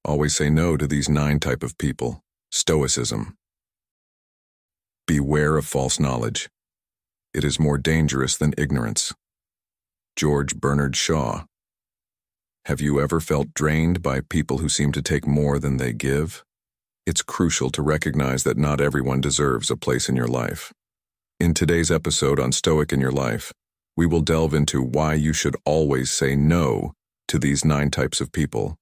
always say no to these 9 types of people. Stoicism. Beware of false knowledge. It is more dangerous than ignorance. George Bernard Shaw. Have you ever felt drained by people who seem to take more than they give? It's crucial to recognize that not everyone deserves a place in your life. In today's episode on Stoic in Your Life, we will delve into why you should always say no to these 9 types of people.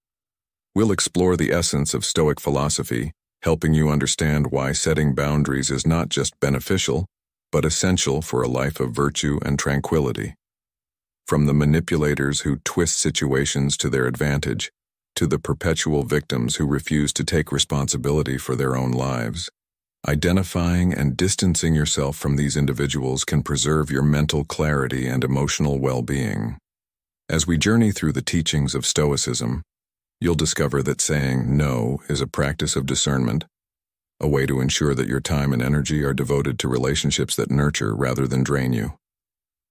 We'll explore the essence of Stoic philosophy, helping you understand why setting boundaries is not just beneficial, but essential for a life of virtue and tranquility. From the manipulators who twist situations to their advantage, to the perpetual victims who refuse to take responsibility for their own lives, identifying and distancing yourself from these individuals can preserve your mental clarity and emotional well-being. As we journey through the teachings of Stoicism, you'll discover that saying no is a practice of discernment, a way to ensure that your time and energy are devoted to relationships that nurture rather than drain you.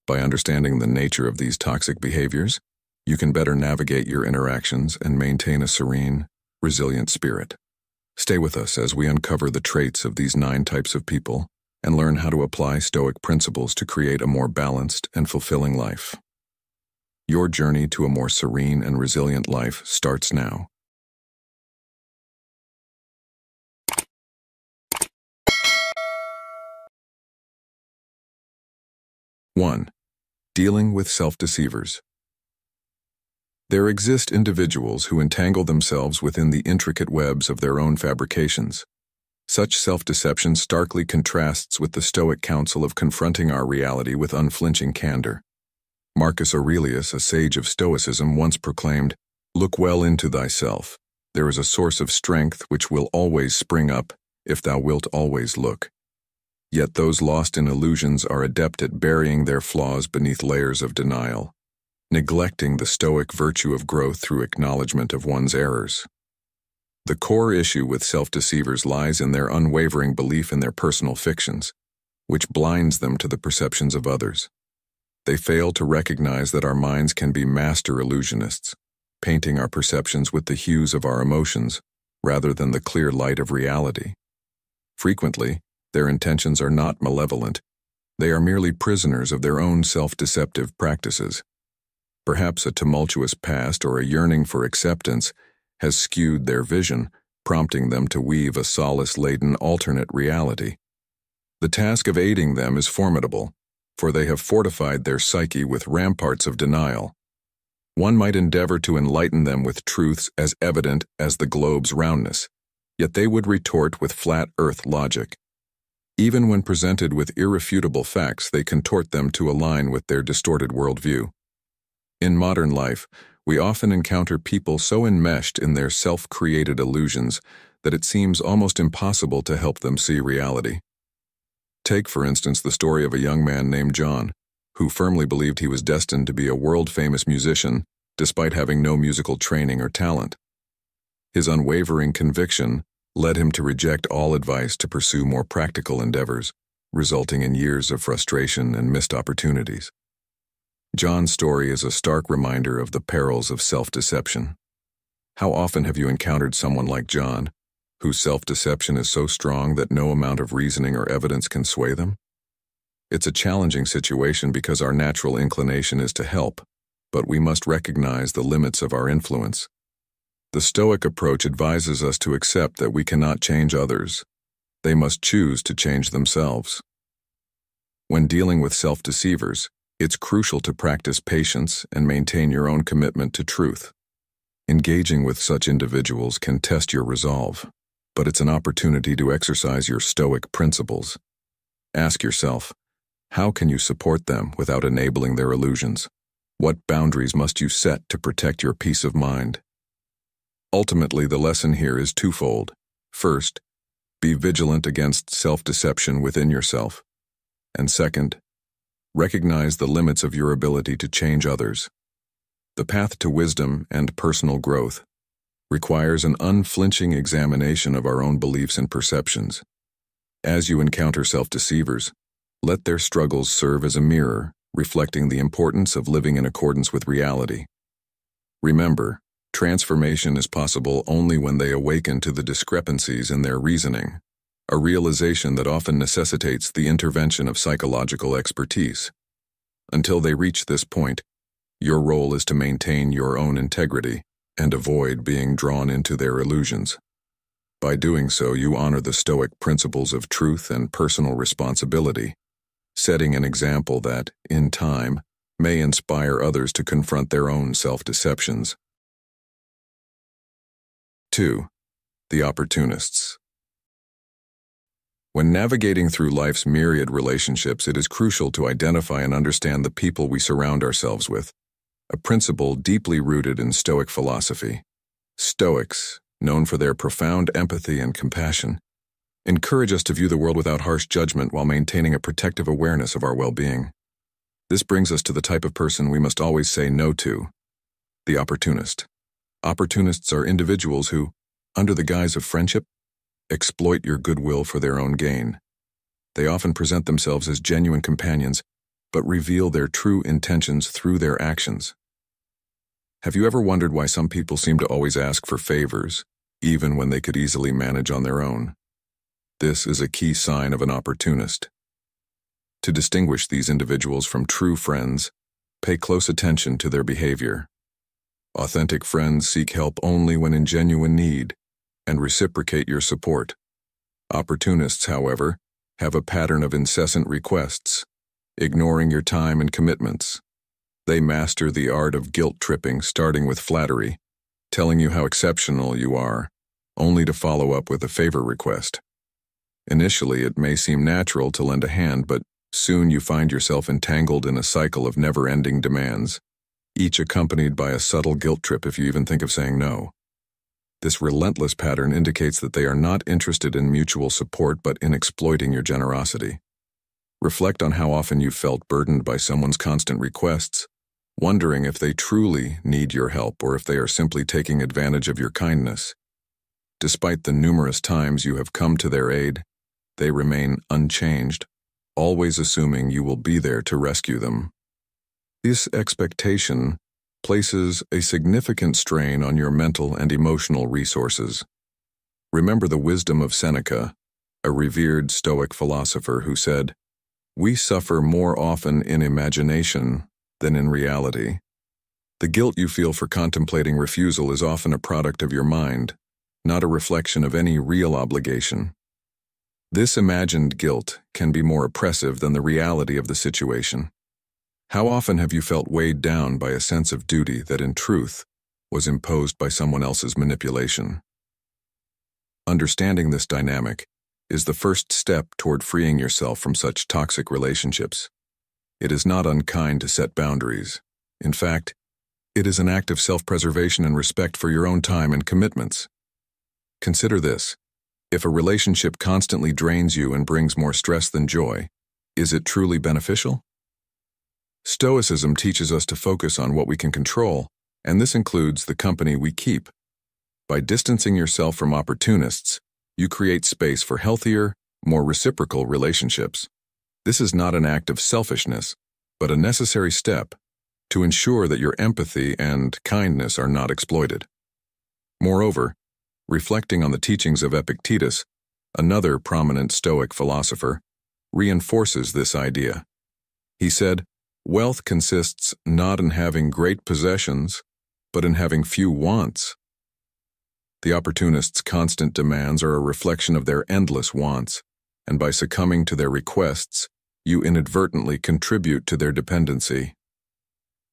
By understanding the nature of these toxic behaviors, you can better navigate your interactions and maintain a serene, resilient spirit. Stay with us as we uncover the traits of these 9 types of people and learn how to apply Stoic principles to create a more balanced and fulfilling life. Your journey to a more serene and resilient life starts now. One, dealing with self-deceivers. There exist individuals who entangle themselves within the intricate webs of their own fabrications. Such self-deception starkly contrasts with the Stoic counsel of confronting our reality with unflinching candor. Marcus Aurelius, a sage of Stoicism, once proclaimed, "Look well into thyself. There is a source of strength which will always spring up, if thou wilt always look." Yet those lost in illusions are adept at burying their flaws beneath layers of denial, neglecting the Stoic virtue of growth through acknowledgement of one's errors. The core issue with self-deceivers lies in their unwavering belief in their personal fictions, which blinds them to the perceptions of others. They fail to recognize that our minds can be master illusionists, painting our perceptions with the hues of our emotions rather than the clear light of reality. Frequently, their intentions are not malevolent. They are merely prisoners of their own self-deceptive practices. Perhaps a tumultuous past or a yearning for acceptance has skewed their vision, prompting them to weave a solace-laden alternate reality. The task of aiding them is formidable, for they have fortified their psyche with ramparts of denial. One might endeavor to enlighten them with truths as evident as the globe's roundness, yet they would retort with flat earth logic. Even when presented with irrefutable facts, they contort them to align with their distorted worldview. In modern life, we often encounter people so enmeshed in their self-created illusions that it seems almost impossible to help them see reality. Take, for instance, the story of a young man named John, who firmly believed he was destined to be a world-famous musician, despite having no musical training or talent. His unwavering conviction led him to reject all advice to pursue more practical endeavors, resulting in years of frustration and missed opportunities. John's story is a stark reminder of the perils of self-deception. How often have you encountered someone like John, whose self-deception is so strong that no amount of reasoning or evidence can sway them? It's a challenging situation because our natural inclination is to help, but we must recognize the limits of our influence. The Stoic approach advises us to accept that we cannot change others. They must choose to change themselves. When dealing with self-deceivers, it's crucial to practice patience and maintain your own commitment to truth. Engaging with such individuals can test your resolve, but it's an opportunity to exercise your Stoic principles. Ask yourself, how can you support them without enabling their illusions? What boundaries must you set to protect your peace of mind? Ultimately, the lesson here is twofold. First, be vigilant against self-deception within yourself. And second, recognize the limits of your ability to change others. The path to wisdom and personal growth requires an unflinching examination of our own beliefs and perceptions. As you encounter self-deceivers, let their struggles serve as a mirror, reflecting the importance of living in accordance with reality. Remember, Transformation is possible only when they awaken to the discrepancies in their reasoning, a realization that often necessitates the intervention of psychological expertise. Until they reach this point, your role is to maintain your own integrity and avoid being drawn into their illusions. By doing so, you honor the Stoic principles of truth and personal responsibility, setting an example that, in time, may inspire others to confront their own self-deceptions. 2. The Opportunists. When navigating through life's myriad relationships, it is crucial to identify and understand the people we surround ourselves with, a principle deeply rooted in Stoic philosophy. Stoics, known for their profound empathy and compassion, encourage us to view the world without harsh judgment while maintaining a protective awareness of our well-being. This brings us to the type of person we must always say no to: the opportunist. Opportunists are individuals who, under the guise of friendship, exploit your goodwill for their own gain. They often present themselves as genuine companions, but reveal their true intentions through their actions. Have you ever wondered why some people seem to always ask for favors, even when they could easily manage on their own? This is a key sign of an opportunist. To distinguish these individuals from true friends, pay close attention to their behavior. Authentic friends seek help only when in genuine need and reciprocate your support. Opportunists, however, have a pattern of incessant requests, ignoring your time and commitments. They master the art of guilt-tripping, starting with flattery, telling you how exceptional you are, only to follow up with a favor request. Initially, it may seem natural to lend a hand, but soon you find yourself entangled in a cycle of never-ending demands, each accompanied by a subtle guilt trip if you even think of saying no. This relentless pattern indicates that they are not interested in mutual support but in exploiting your generosity. Reflect on how often you've felt burdened by someone's constant requests, wondering if they truly need your help or if they are simply taking advantage of your kindness. Despite the numerous times you have come to their aid, they remain unchanged, always assuming you will be there to rescue them. This expectation places a significant strain on your mental and emotional resources. Remember the wisdom of Seneca, a revered Stoic philosopher who said, "We suffer more often in imagination than in reality." The guilt you feel for contemplating refusal is often a product of your mind, not a reflection of any real obligation. This imagined guilt can be more oppressive than the reality of the situation. How often have you felt weighed down by a sense of duty that in truth was imposed by someone else's manipulation? Understanding this dynamic is the first step toward freeing yourself from such toxic relationships. It is not unkind to set boundaries. In fact, it is an act of self-preservation and respect for your own time and commitments. Consider this: if a relationship constantly drains you and brings more stress than joy, is it truly beneficial? Stoicism teaches us to focus on what we can control, and this includes the company we keep. By distancing yourself from opportunists, you create space for healthier, more reciprocal relationships. This is not an act of selfishness, but a necessary step to ensure that your empathy and kindness are not exploited. Moreover, reflecting on the teachings of Epictetus, another prominent Stoic philosopher, reinforces this idea. He said, "Wealth consists not in having great possessions, but in having few wants." The opportunists' constant demands are a reflection of their endless wants, and by succumbing to their requests, you inadvertently contribute to their dependency.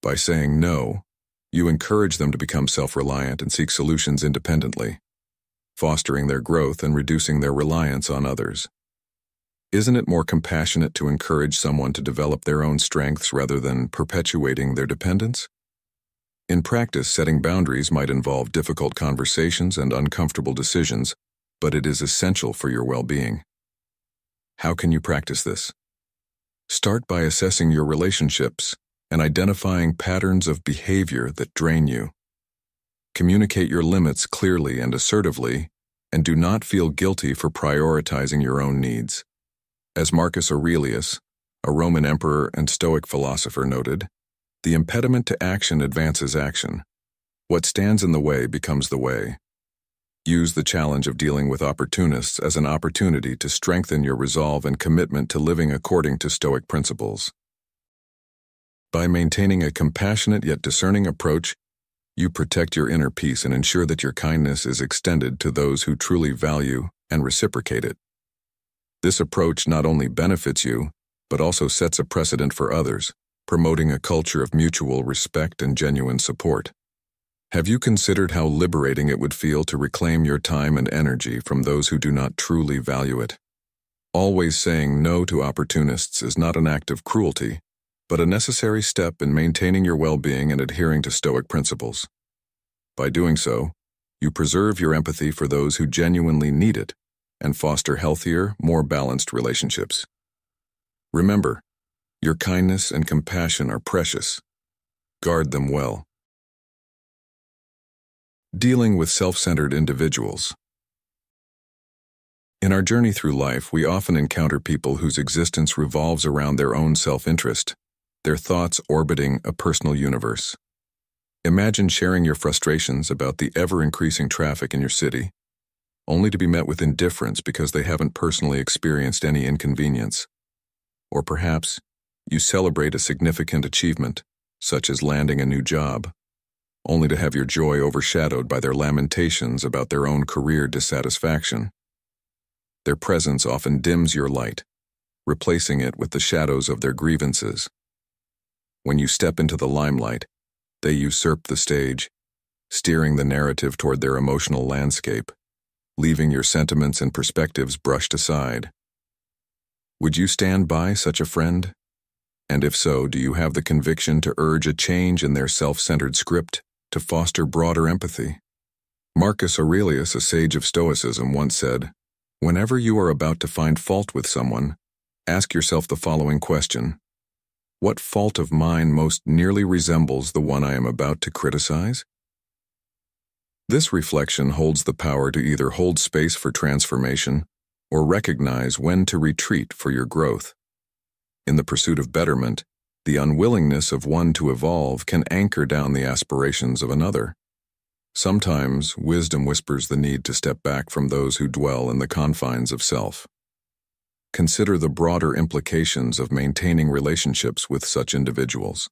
By saying no, you encourage them to become self-reliant and seek solutions independently, fostering their growth and reducing their reliance on others. Isn't it more compassionate to encourage someone to develop their own strengths rather than perpetuating their dependence? In practice, setting boundaries might involve difficult conversations and uncomfortable decisions, but it is essential for your well-being. How can you practice this? Start by assessing your relationships and identifying patterns of behavior that drain you. Communicate your limits clearly and assertively, and do not feel guilty for prioritizing your own needs. As Marcus Aurelius, a Roman emperor and Stoic philosopher, noted, "The impediment to action advances action. What stands in the way becomes the way. Use the challenge of dealing with opportunists as an opportunity to strengthen your resolve and commitment to living according to Stoic principles. By maintaining a compassionate yet discerning approach, you protect your inner peace and ensure that your kindness is extended to those who truly value and reciprocate it. This approach not only benefits you, but also sets a precedent for others, promoting a culture of mutual respect and genuine support. Have you considered how liberating it would feel to reclaim your time and energy from those who do not truly value it? Always saying no to opportunists is not an act of cruelty, but a necessary step in maintaining your well-being and adhering to Stoic principles. By doing so, you preserve your empathy for those who genuinely need it and foster healthier, more balanced relationships. Remember, your kindness and compassion are precious. Guard them well. Dealing with self-centered individuals. In our journey through life, we often encounter people whose existence revolves around their own self-interest, their thoughts orbiting a personal universe. Imagine sharing your frustrations about the ever-increasing traffic in your city, only to be met with indifference because they haven't personally experienced any inconvenience. Or perhaps you celebrate a significant achievement, such as landing a new job, only to have your joy overshadowed by their lamentations about their own career dissatisfaction. Their presence often dims your light, replacing it with the shadows of their grievances. When you step into the limelight, they usurp the stage, steering the narrative toward their emotional landscape, leaving your sentiments and perspectives brushed aside. Would you stand by such a friend? And if so, do you have the conviction to urge a change in their self-centered script to foster broader empathy? Marcus Aurelius, a sage of Stoicism, once said, "Whenever you are about to find fault with someone, ask yourself the following question: what fault of mine most nearly resembles the one I am about to criticize?" This reflection holds the power to either hold space for transformation or recognize when to retreat for your growth. In the pursuit of betterment, the unwillingness of one to evolve can anchor down the aspirations of another. Sometimes wisdom whispers the need to step back from those who dwell in the confines of self. Consider the broader implications of maintaining relationships with such individuals.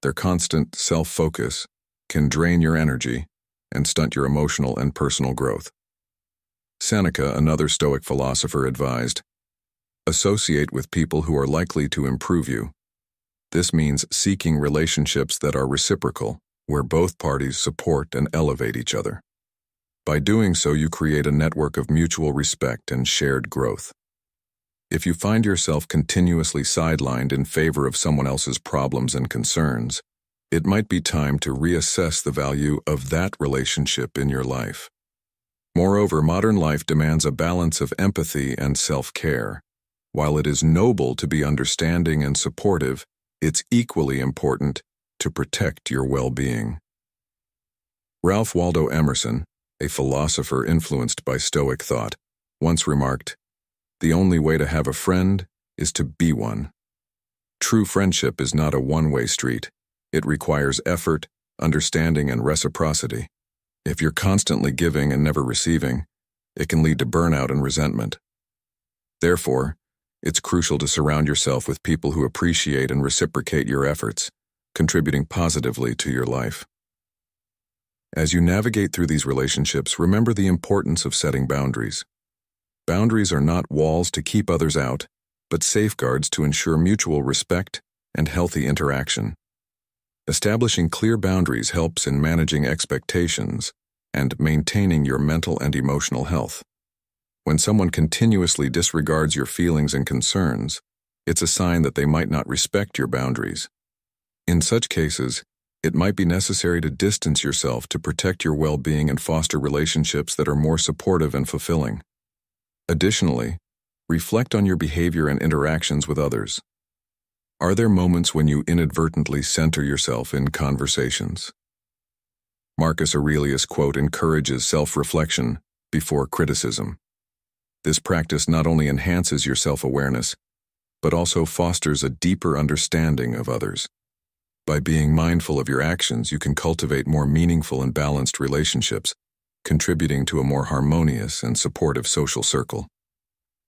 Their constant self-focus can drain your energy and stunt your emotional and personal growth. Seneca, another Stoic philosopher, advised, "Associate with people who are likely to improve you." This means seeking relationships that are reciprocal, where both parties support and elevate each other. By doing so, you create a network of mutual respect and shared growth. If you find yourself continuously sidelined in favor of someone else's problems and concerns, it might be time to reassess the value of that relationship in your life. Moreover, modern life demands a balance of empathy and self-care. While it is noble to be understanding and supportive, it's equally important to protect your well-being. Ralph Waldo Emerson, a philosopher influenced by Stoic thought, once remarked, "The only way to have a friend is to be one." True friendship is not a one-way street. It requires effort, understanding, and reciprocity. If you're constantly giving and never receiving, it can lead to burnout and resentment. Therefore, it's crucial to surround yourself with people who appreciate and reciprocate your efforts, contributing positively to your life. As you navigate through these relationships, remember the importance of setting boundaries. Boundaries are not walls to keep others out, but safeguards to ensure mutual respect and healthy interaction. Establishing clear boundaries helps in managing expectations and maintaining your mental and emotional health. When someone continuously disregards your feelings and concerns, it's a sign that they might not respect your boundaries. In such cases, it might be necessary to distance yourself to protect your well-being and foster relationships that are more supportive and fulfilling. Additionally, reflect on your behavior and interactions with others. Are there moments when you inadvertently center yourself in conversations? Marcus Aurelius' quote encourages self-reflection before criticism. This practice not only enhances your self-awareness, but also fosters a deeper understanding of others. By being mindful of your actions, you can cultivate more meaningful and balanced relationships, contributing to a more harmonious and supportive social circle.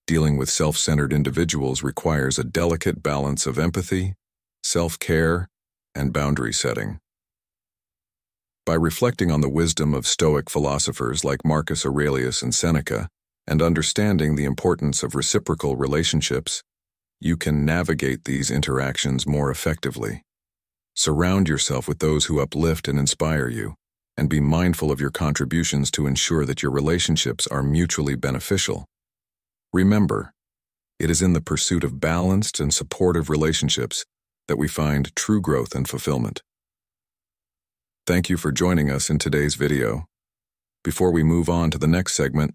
Dealing with self-centered individuals requires a delicate balance of empathy, self-care, and boundary setting. By reflecting on the wisdom of Stoic philosophers like Marcus Aurelius and Seneca, and understanding the importance of reciprocal relationships, you can navigate these interactions more effectively. Surround yourself with those who uplift and inspire you, and be mindful of your contributions to ensure that your relationships are mutually beneficial. Remember, it is in the pursuit of balanced and supportive relationships that we find true growth and fulfillment. Thank you for joining us in today's video. Before we move on to the next segment,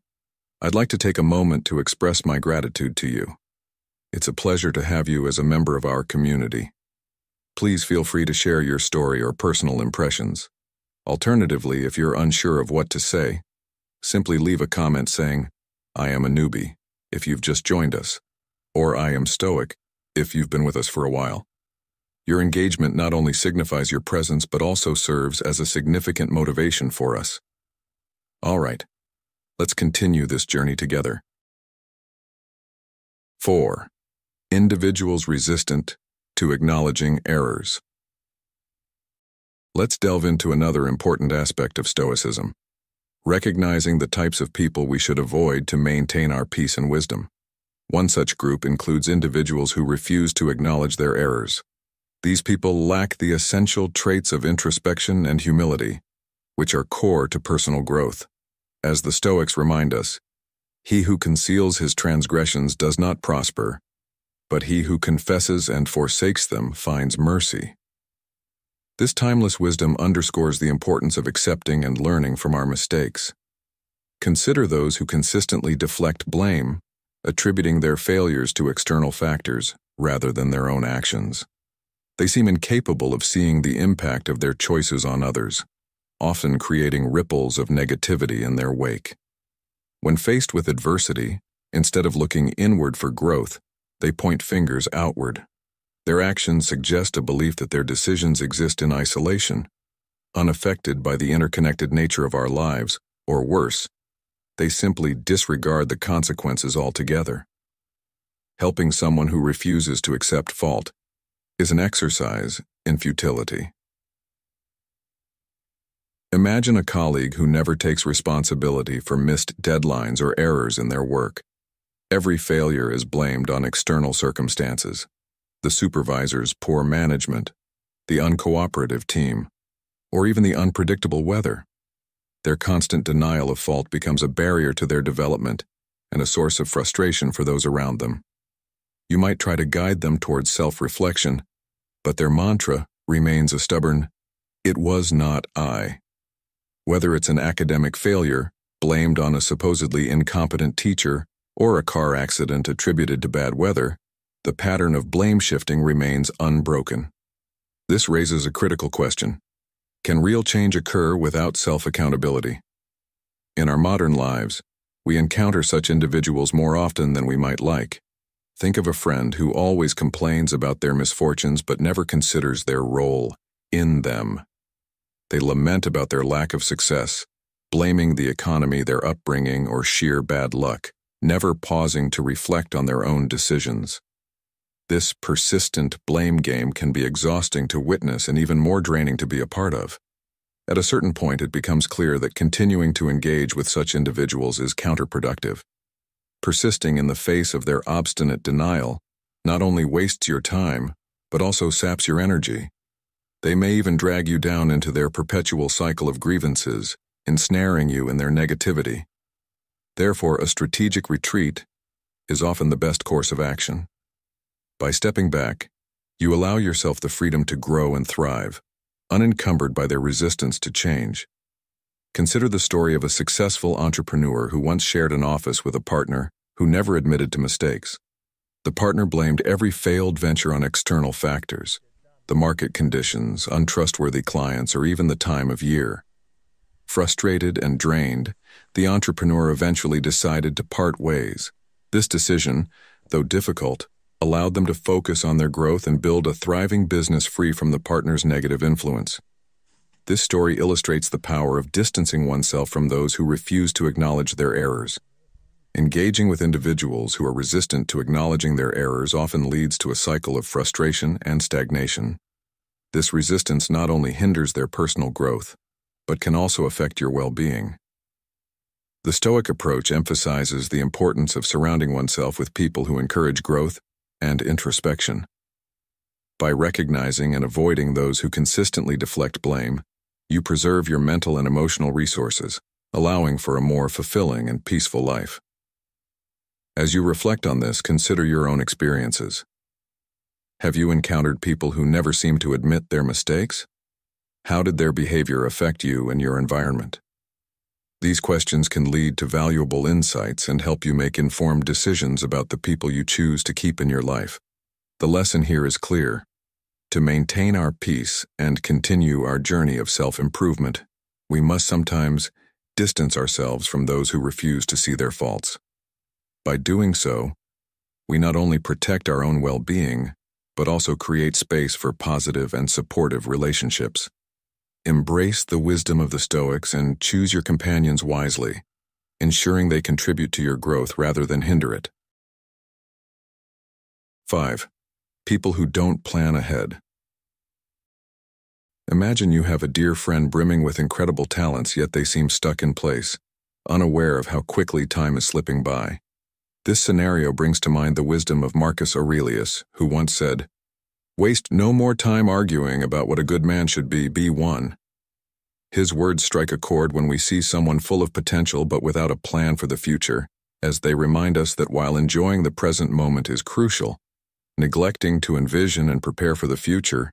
I'd like to take a moment to express my gratitude to you. It's a pleasure to have you as a member of our community. Please feel free to share your story or personal impressions. Alternatively, if you're unsure of what to say, simply leave a comment saying, "I am a newbie," if you've just joined us, or "I am Stoic," if you've been with us for a while. Your engagement not only signifies your presence but also serves as a significant motivation for us. All right, let's continue this journey together. 4. Individuals resistant to acknowledging errors. Let's delve into another important aspect of Stoicism, recognizing the types of people we should avoid to maintain our peace and wisdom. One such group includes individuals who refuse to acknowledge their errors. These people lack the essential traits of introspection and humility, which are core to personal growth. As the Stoics remind us, he who conceals his transgressions does not prosper, but he who confesses and forsakes them finds mercy. This timeless wisdom underscores the importance of accepting and learning from our mistakes. Consider those who consistently deflect blame, attributing their failures to external factors rather than their own actions. They seem incapable of seeing the impact of their choices on others, often creating ripples of negativity in their wake. When faced with adversity, instead of looking inward for growth, they point fingers outward. Their actions suggest a belief that their decisions exist in isolation, unaffected by the interconnected nature of our lives, or worse, they simply disregard the consequences altogether. Helping someone who refuses to accept fault is an exercise in futility. Imagine a colleague who never takes responsibility for missed deadlines or errors in their work. Every failure is blamed on external circumstances: the supervisor's poor management, the uncooperative team, or even the unpredictable weather. Their constant denial of fault becomes a barrier to their development and a source of frustration for those around them. You might try to guide them towards self-reflection, but their mantra remains a stubborn, "It was not I." Whether it's an academic failure blamed on a supposedly incompetent teacher or a car accident attributed to bad weather, the pattern of blame shifting remains unbroken. This raises a critical question. Can real change occur without self-accountability? In our modern lives, we encounter such individuals more often than we might like. Think of a friend who always complains about their misfortunes but never considers their role in them. They lament about their lack of success, blaming the economy, their upbringing, or sheer bad luck, never pausing to reflect on their own decisions. This persistent blame game can be exhausting to witness and even more draining to be a part of. At a certain point, it becomes clear that continuing to engage with such individuals is counterproductive. Persisting in the face of their obstinate denial not only wastes your time, but also saps your energy. They may even drag you down into their perpetual cycle of grievances, ensnaring you in their negativity. Therefore, a strategic retreat is often the best course of action. By stepping back, you allow yourself the freedom to grow and thrive, unencumbered by their resistance to change. Consider the story of a successful entrepreneur who once shared an office with a partner who never admitted to mistakes. The partner blamed every failed venture on external factors, the market conditions, untrustworthy clients, or even the time of year. Frustrated and drained, the entrepreneur eventually decided to part ways. This decision, though difficult, allowed them to focus on their growth and build a thriving business free from the partner's negative influence. This story illustrates the power of distancing oneself from those who refuse to acknowledge their errors. Engaging with individuals who are resistant to acknowledging their errors often leads to a cycle of frustration and stagnation. This resistance not only hinders their personal growth, but can also affect your well-being. The Stoic approach emphasizes the importance of surrounding oneself with people who encourage growth and introspection. By recognizing and avoiding those who consistently deflect blame, you preserve your mental and emotional resources, allowing for a more fulfilling and peaceful life. As you reflect on this, consider your own experiences. Have you encountered people who never seem to admit their mistakes? How did their behavior affect you and your environment? These questions can lead to valuable insights and help you make informed decisions about the people you choose to keep in your life. The lesson here is clear. To maintain our peace and continue our journey of self-improvement, we must sometimes distance ourselves from those who refuse to see their faults. By doing so, we not only protect our own well-being, but also create space for positive and supportive relationships. Embrace the wisdom of the Stoics and choose your companions wisely, ensuring they contribute to your growth rather than hinder it. 5. People who don't plan ahead. Imagine you have a dear friend brimming with incredible talents, yet they seem stuck in place, unaware of how quickly time is slipping by. This scenario brings to mind the wisdom of Marcus Aurelius, who once said, "Waste no more time arguing about what a good man should be one." His words strike a chord when we see someone full of potential but without a plan for the future, as they remind us that while enjoying the present moment is crucial, neglecting to envision and prepare for the future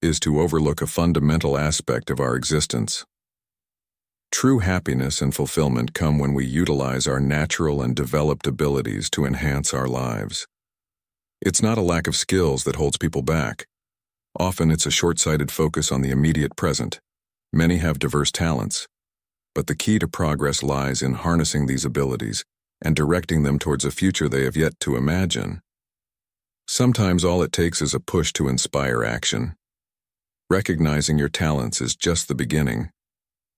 is to overlook a fundamental aspect of our existence. True happiness and fulfillment come when we utilize our natural and developed abilities to enhance our lives. It's not a lack of skills that holds people back. Often it's a short-sighted focus on the immediate present. Many have diverse talents, but the key to progress lies in harnessing these abilities and directing them towards a future they have yet to imagine. Sometimes all it takes is a push to inspire action. Recognizing your talents is just the beginning.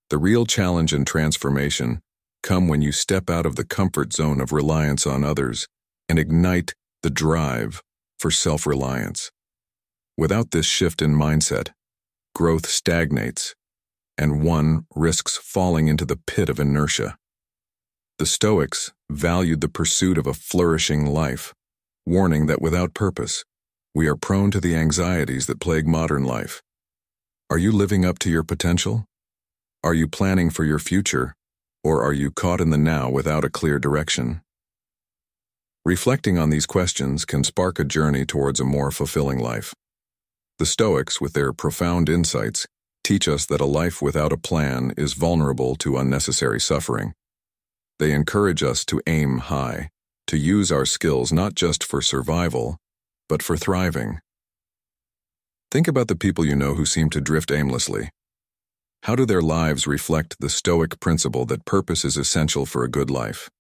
The real challenge and transformation come when you step out of the comfort zone of reliance on others and ignite the drive for self-reliance. Without this shift in mindset, growth stagnates, and one risks falling into the pit of inertia. The Stoics valued the pursuit of a flourishing life, warning that without purpose, we are prone to the anxieties that plague modern life. Are you living up to your potential? Are you planning for your future, or are you caught in the now without a clear direction? Reflecting on these questions can spark a journey towards a more fulfilling life. The Stoics, with their profound insights, teach us that a life without a plan is vulnerable to unnecessary suffering. They encourage us to aim high, to use our skills not just for survival, but for thriving. Think about the people you know who seem to drift aimlessly. How do their lives reflect the Stoic principle that purpose is essential for a good life?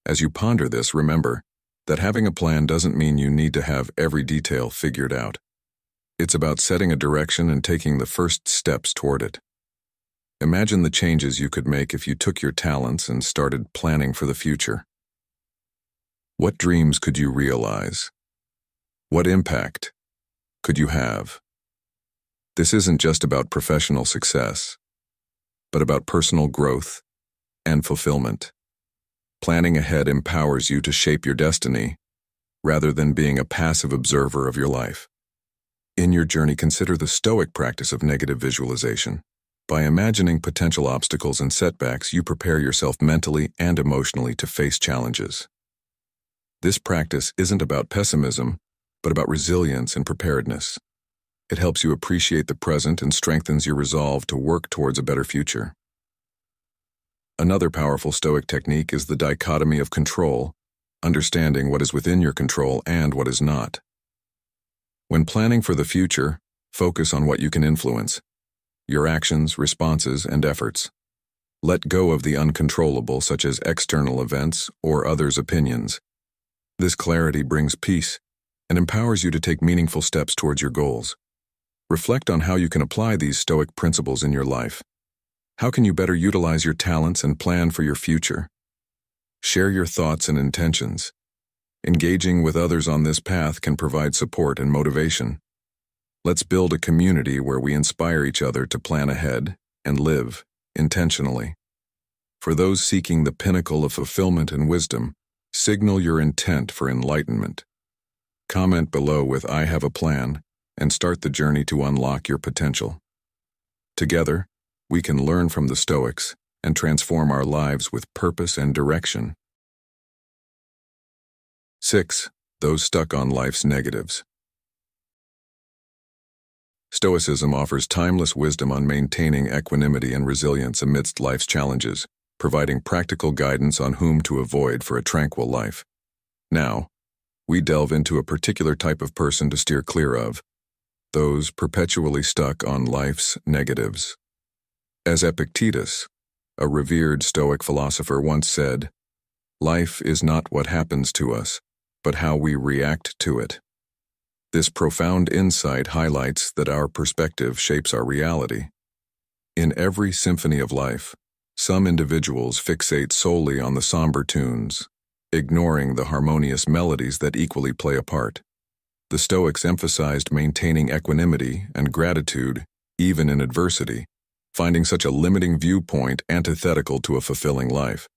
As you ponder this, remember that having a plan doesn't mean you need to have every detail figured out. It's about setting a direction and taking the first steps toward it. Imagine the changes you could make if you took your talents and started planning for the future. What dreams could you realize? What impact could you have? This isn't just about professional success, but about personal growth and fulfillment. Planning ahead empowers you to shape your destiny, rather than being a passive observer of your life. In your journey, consider the Stoic practice of negative visualization. By imagining potential obstacles and setbacks, you prepare yourself mentally and emotionally to face challenges. This practice isn't about pessimism, but about resilience and preparedness. It helps you appreciate the present and strengthens your resolve to work towards a better future. Another powerful Stoic technique is the dichotomy of control, understanding what is within your control and what is not. When planning for the future, focus on what you can influence, your actions, responses, and efforts. Let go of the uncontrollable, such as external events or others' opinions. This clarity brings peace and empowers you to take meaningful steps towards your goals. Reflect on how you can apply these Stoic principles in your life. How can you better utilize your talents and plan for your future? Share your thoughts and intentions. Engaging with others on this path can provide support and motivation. Let's build a community where we inspire each other to plan ahead and live intentionally. For those seeking the pinnacle of fulfillment and wisdom, signal your intent for enlightenment. Comment below with "I have a plan" and start the journey to unlock your potential. Together, we can learn from the Stoics and transform our lives with purpose and direction. 6. Those stuck on life's negatives. Stoicism offers timeless wisdom on maintaining equanimity and resilience amidst life's challenges, providing practical guidance on whom to avoid for a tranquil life. Now, we delve into a particular type of person to steer clear of: those perpetually stuck on life's negatives. As Epictetus, a revered Stoic philosopher, once said, "Life is not what happens to us, but how we react to it." This profound insight highlights that our perspective shapes our reality. In every symphony of life, some individuals fixate solely on the somber tunes, ignoring the harmonious melodies that equally play a part. The Stoics emphasized maintaining equanimity and gratitude even in adversity, finding such a limiting viewpoint antithetical to a fulfilling life.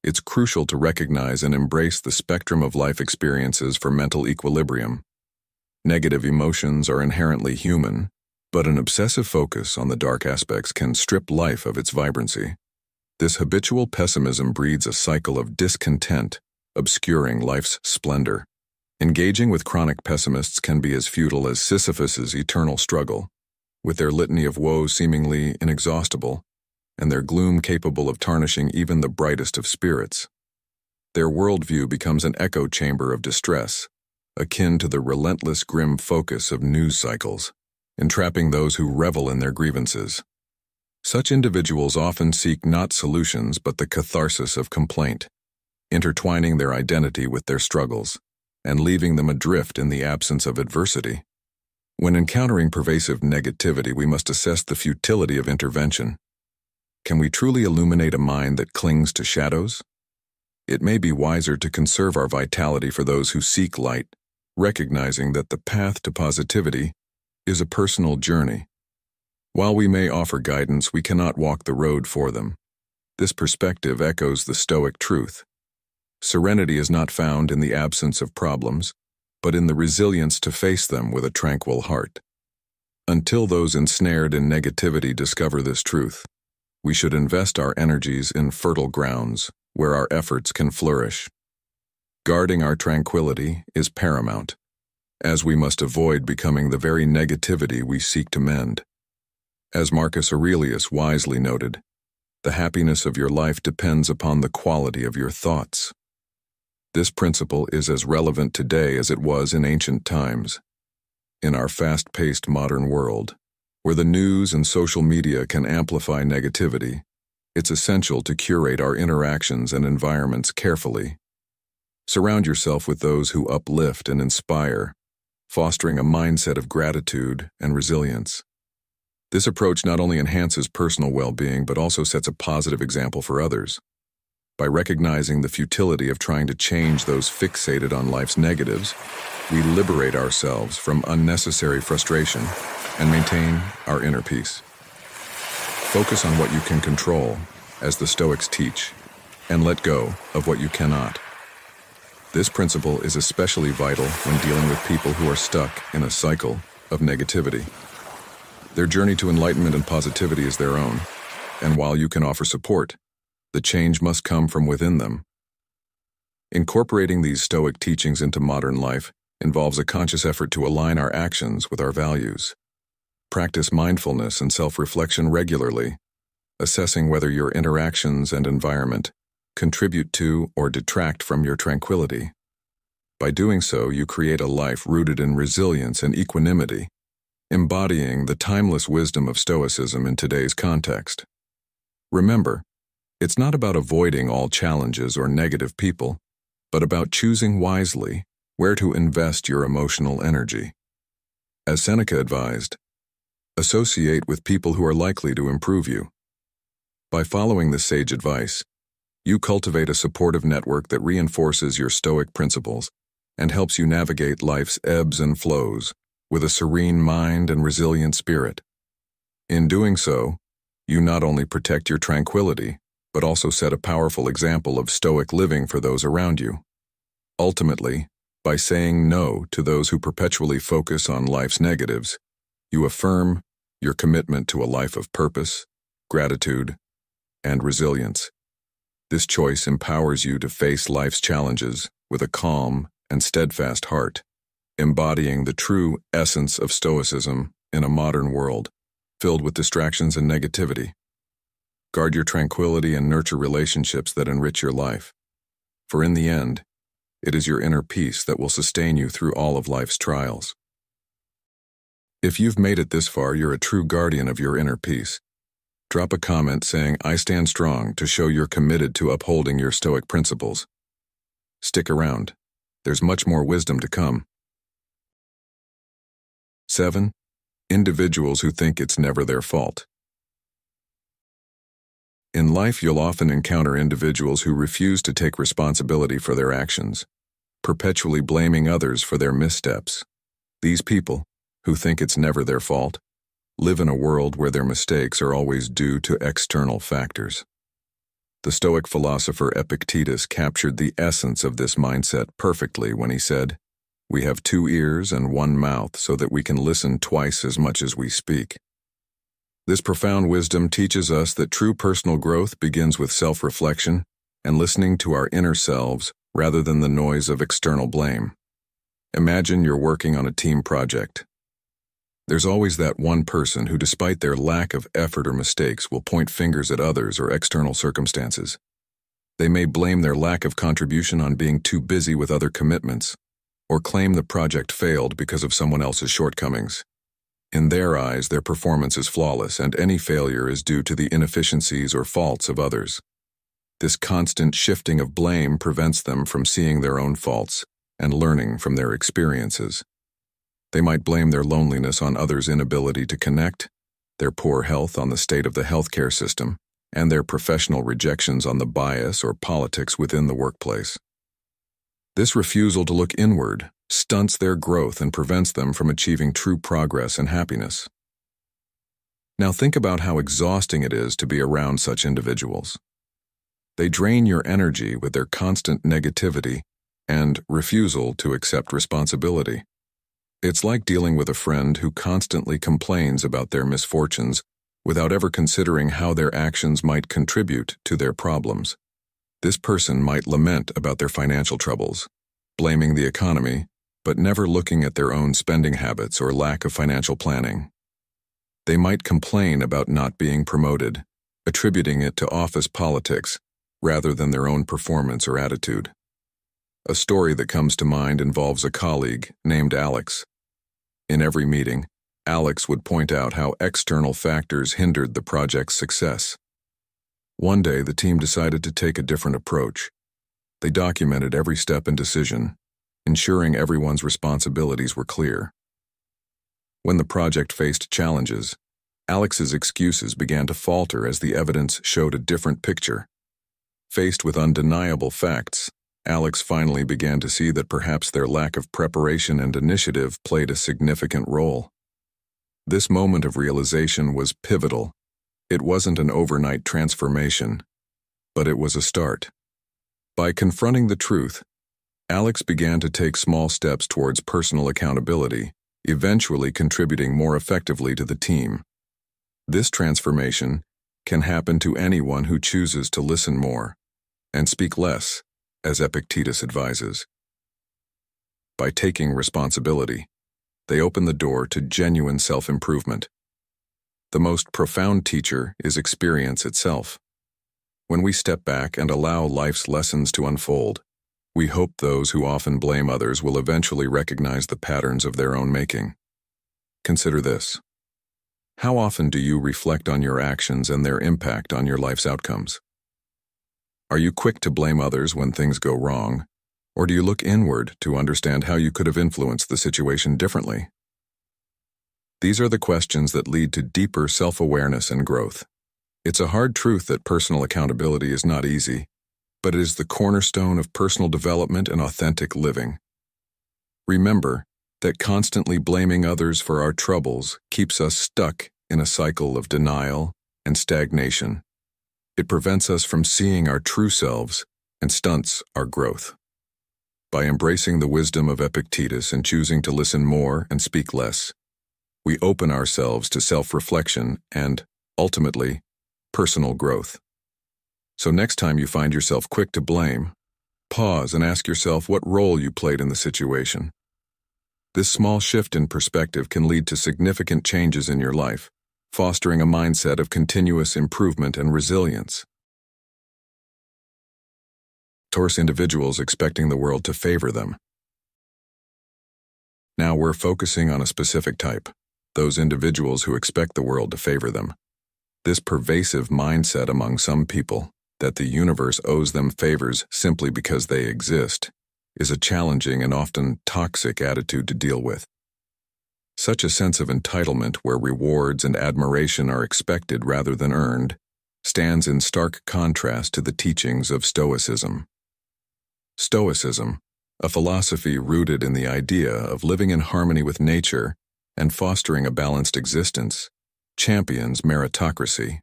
It's crucial to recognize and embrace the spectrum of life experiences for mental equilibrium. Negative emotions are inherently human, but an obsessive focus on the dark aspects can strip life of its vibrancy. This habitual pessimism breeds a cycle of discontent, obscuring life's splendor. Engaging with chronic pessimists can be as futile as Sisyphus's eternal struggle, with their litany of woes seemingly inexhaustible, and their gloom capable of tarnishing even the brightest of spirits. Their worldview becomes an echo chamber of distress, akin to the relentless grim focus of news cycles, entrapping those who revel in their grievances. Such individuals often seek not solutions but the catharsis of complaint, intertwining their identity with their struggles, and leaving them adrift in the absence of adversity. When encountering pervasive negativity, we must assess the futility of intervention. Can we truly illuminate a mind that clings to shadows? It may be wiser to conserve our vitality for those who seek light, recognizing that the path to positivity is a personal journey. While we may offer guidance, we cannot walk the road for them. This perspective echoes the Stoic truth. Serenity is not found in the absence of problems, but in the resilience to face them with a tranquil heart. Until those ensnared in negativity discover this truth, we should invest our energies in fertile grounds where our efforts can flourish. Guarding our tranquility is paramount, as we must avoid becoming the very negativity we seek to mend. As Marcus Aurelius wisely noted, the happiness of your life depends upon the quality of your thoughts. This principle is as relevant today as it was in ancient times. In our fast-paced modern world, where the news and social media can amplify negativity, it's essential to curate our interactions and environments carefully. Surround yourself with those who uplift and inspire, fostering a mindset of gratitude and resilience. This approach not only enhances personal well-being but also sets a positive example for others. By recognizing the futility of trying to change those fixated on life's negatives, we liberate ourselves from unnecessary frustration and maintain our inner peace. Focus on what you can control, as the Stoics teach, and let go of what you cannot. This principle is especially vital when dealing with people who are stuck in a cycle of negativity. Their journey to enlightenment and positivity is their own, and while you can offer support, the change must come from within them. Incorporating these Stoic teachings into modern life involves a conscious effort to align our actions with our values. Practice mindfulness and self-reflection regularly, assessing whether your interactions and environment contribute to or detract from your tranquility. By doing so, you create a life rooted in resilience and equanimity, embodying the timeless wisdom of Stoicism in today's context. Remember, it's not about avoiding all challenges or negative people, but about choosing wisely Where to invest your emotional energy. As Seneca advised, associate with people who are likely to improve you. By following this sage advice, you cultivate a supportive network that reinforces your Stoic principles and helps you navigate life's ebbs and flows with a serene mind and resilient spirit. In doing so, you not only protect your tranquility, but also set a powerful example of Stoic living for those around you. Ultimately, by saying no to those who perpetually focus on life's negatives, you affirm your commitment to a life of purpose, gratitude, and resilience. This choice empowers you to face life's challenges with a calm and steadfast heart, embodying the true essence of Stoicism in a modern world filled with distractions and negativity. Guard your tranquility and nurture relationships that enrich your life. For in the end, it is your inner peace that will sustain you through all of life's trials. If you've made it this far, you're a true guardian of your inner peace. Drop a comment saying, "I stand strong," to show you're committed to upholding your Stoic principles. Stick around. There's much more wisdom to come. 7. Individuals who think it's never their fault. In life, you'll often encounter individuals who refuse to take responsibility for their actions, perpetually blaming others for their missteps. These people, who think it's never their fault, live in a world where their mistakes are always due to external factors. The Stoic philosopher Epictetus captured the essence of this mindset perfectly when he said, "We have 2 ears and 1 mouth so that we can listen twice as much as we speak." This profound wisdom teaches us that true personal growth begins with self-reflection and listening to our inner selves rather than the noise of external blame. Imagine you're working on a team project. There's always that one person who, despite their lack of effort or mistakes, will point fingers at others or external circumstances. They may blame their lack of contribution on being too busy with other commitments, or claim the project failed because of someone else's shortcomings. In their eyes, their performance is flawless, and any failure is due to the inefficiencies or faults of others. This constant shifting of blame prevents them from seeing their own faults and learning from their experiences. They might blame their loneliness on others' inability to connect, their poor health on the state of the healthcare system, and their professional rejections on the bias or politics within the workplace. This refusal to look inward stunts their growth and prevents them from achieving true progress and happiness. Now think about how exhausting it is to be around such individuals. They drain your energy with their constant negativity and refusal to accept responsibility. It's like dealing with a friend who constantly complains about their misfortunes without ever considering how their actions might contribute to their problems. This person might lament about their financial troubles, blaming the economy, but never looking at their own spending habits or lack of financial planning. They might complain about not being promoted, attributing it to office politics rather than their own performance or attitude. A story that comes to mind involves a colleague named Alex. In every meeting, Alex would point out how external factors hindered the project's success. One day, the team decided to take a different approach. They documented every step and decision, ensuring everyone's responsibilities were clear. When the project faced challenges, Alex's excuses began to falter as the evidence showed a different picture. Faced with undeniable facts, Alex finally began to see that perhaps their lack of preparation and initiative played a significant role. This moment of realization was pivotal. It wasn't an overnight transformation, but it was a start. By confronting the truth, Alex began to take small steps towards personal accountability, eventually contributing more effectively to the team. This transformation can happen to anyone who chooses to listen more and speak less, as Epictetus advises. By taking responsibility, they open the door to genuine self-improvement. The most profound teacher is experience itself. When we step back and allow life's lessons to unfold, we hope those who often blame others will eventually recognize the patterns of their own making. Consider this. How often do you reflect on your actions and their impact on your life's outcomes? Are you quick to blame others when things go wrong, Or do you look inward to understand how you could have influenced the situation differently? These are the questions that lead to deeper self-awareness and growth. It's a hard truth that personal accountability is not easy, but it is the cornerstone of personal development and authentic living. Remember that constantly blaming others for our troubles keeps us stuck in a cycle of denial and stagnation. It prevents us from seeing our true selves and stunts our growth. By embracing the wisdom of Epictetus and choosing to listen more and speak less, we open ourselves to self-reflection and, ultimately, personal growth. So next time you find yourself quick to blame, pause and ask yourself what role you played in the situation. This small shift in perspective can lead to significant changes in your life, fostering a mindset of continuous improvement and resilience. Taurus individuals expecting the world to favor them. Now we're focusing on a specific type, those individuals who expect the world to favor them. This pervasive mindset among some people, that the universe owes them favors simply because they exist, is a challenging and often toxic attitude to deal with. Such a sense of entitlement where rewards and admiration are expected rather than earned stands in stark contrast to the teachings of Stoicism. Stoicism, a philosophy rooted in the idea of living in harmony with nature and fostering a balanced existence, champions meritocracy.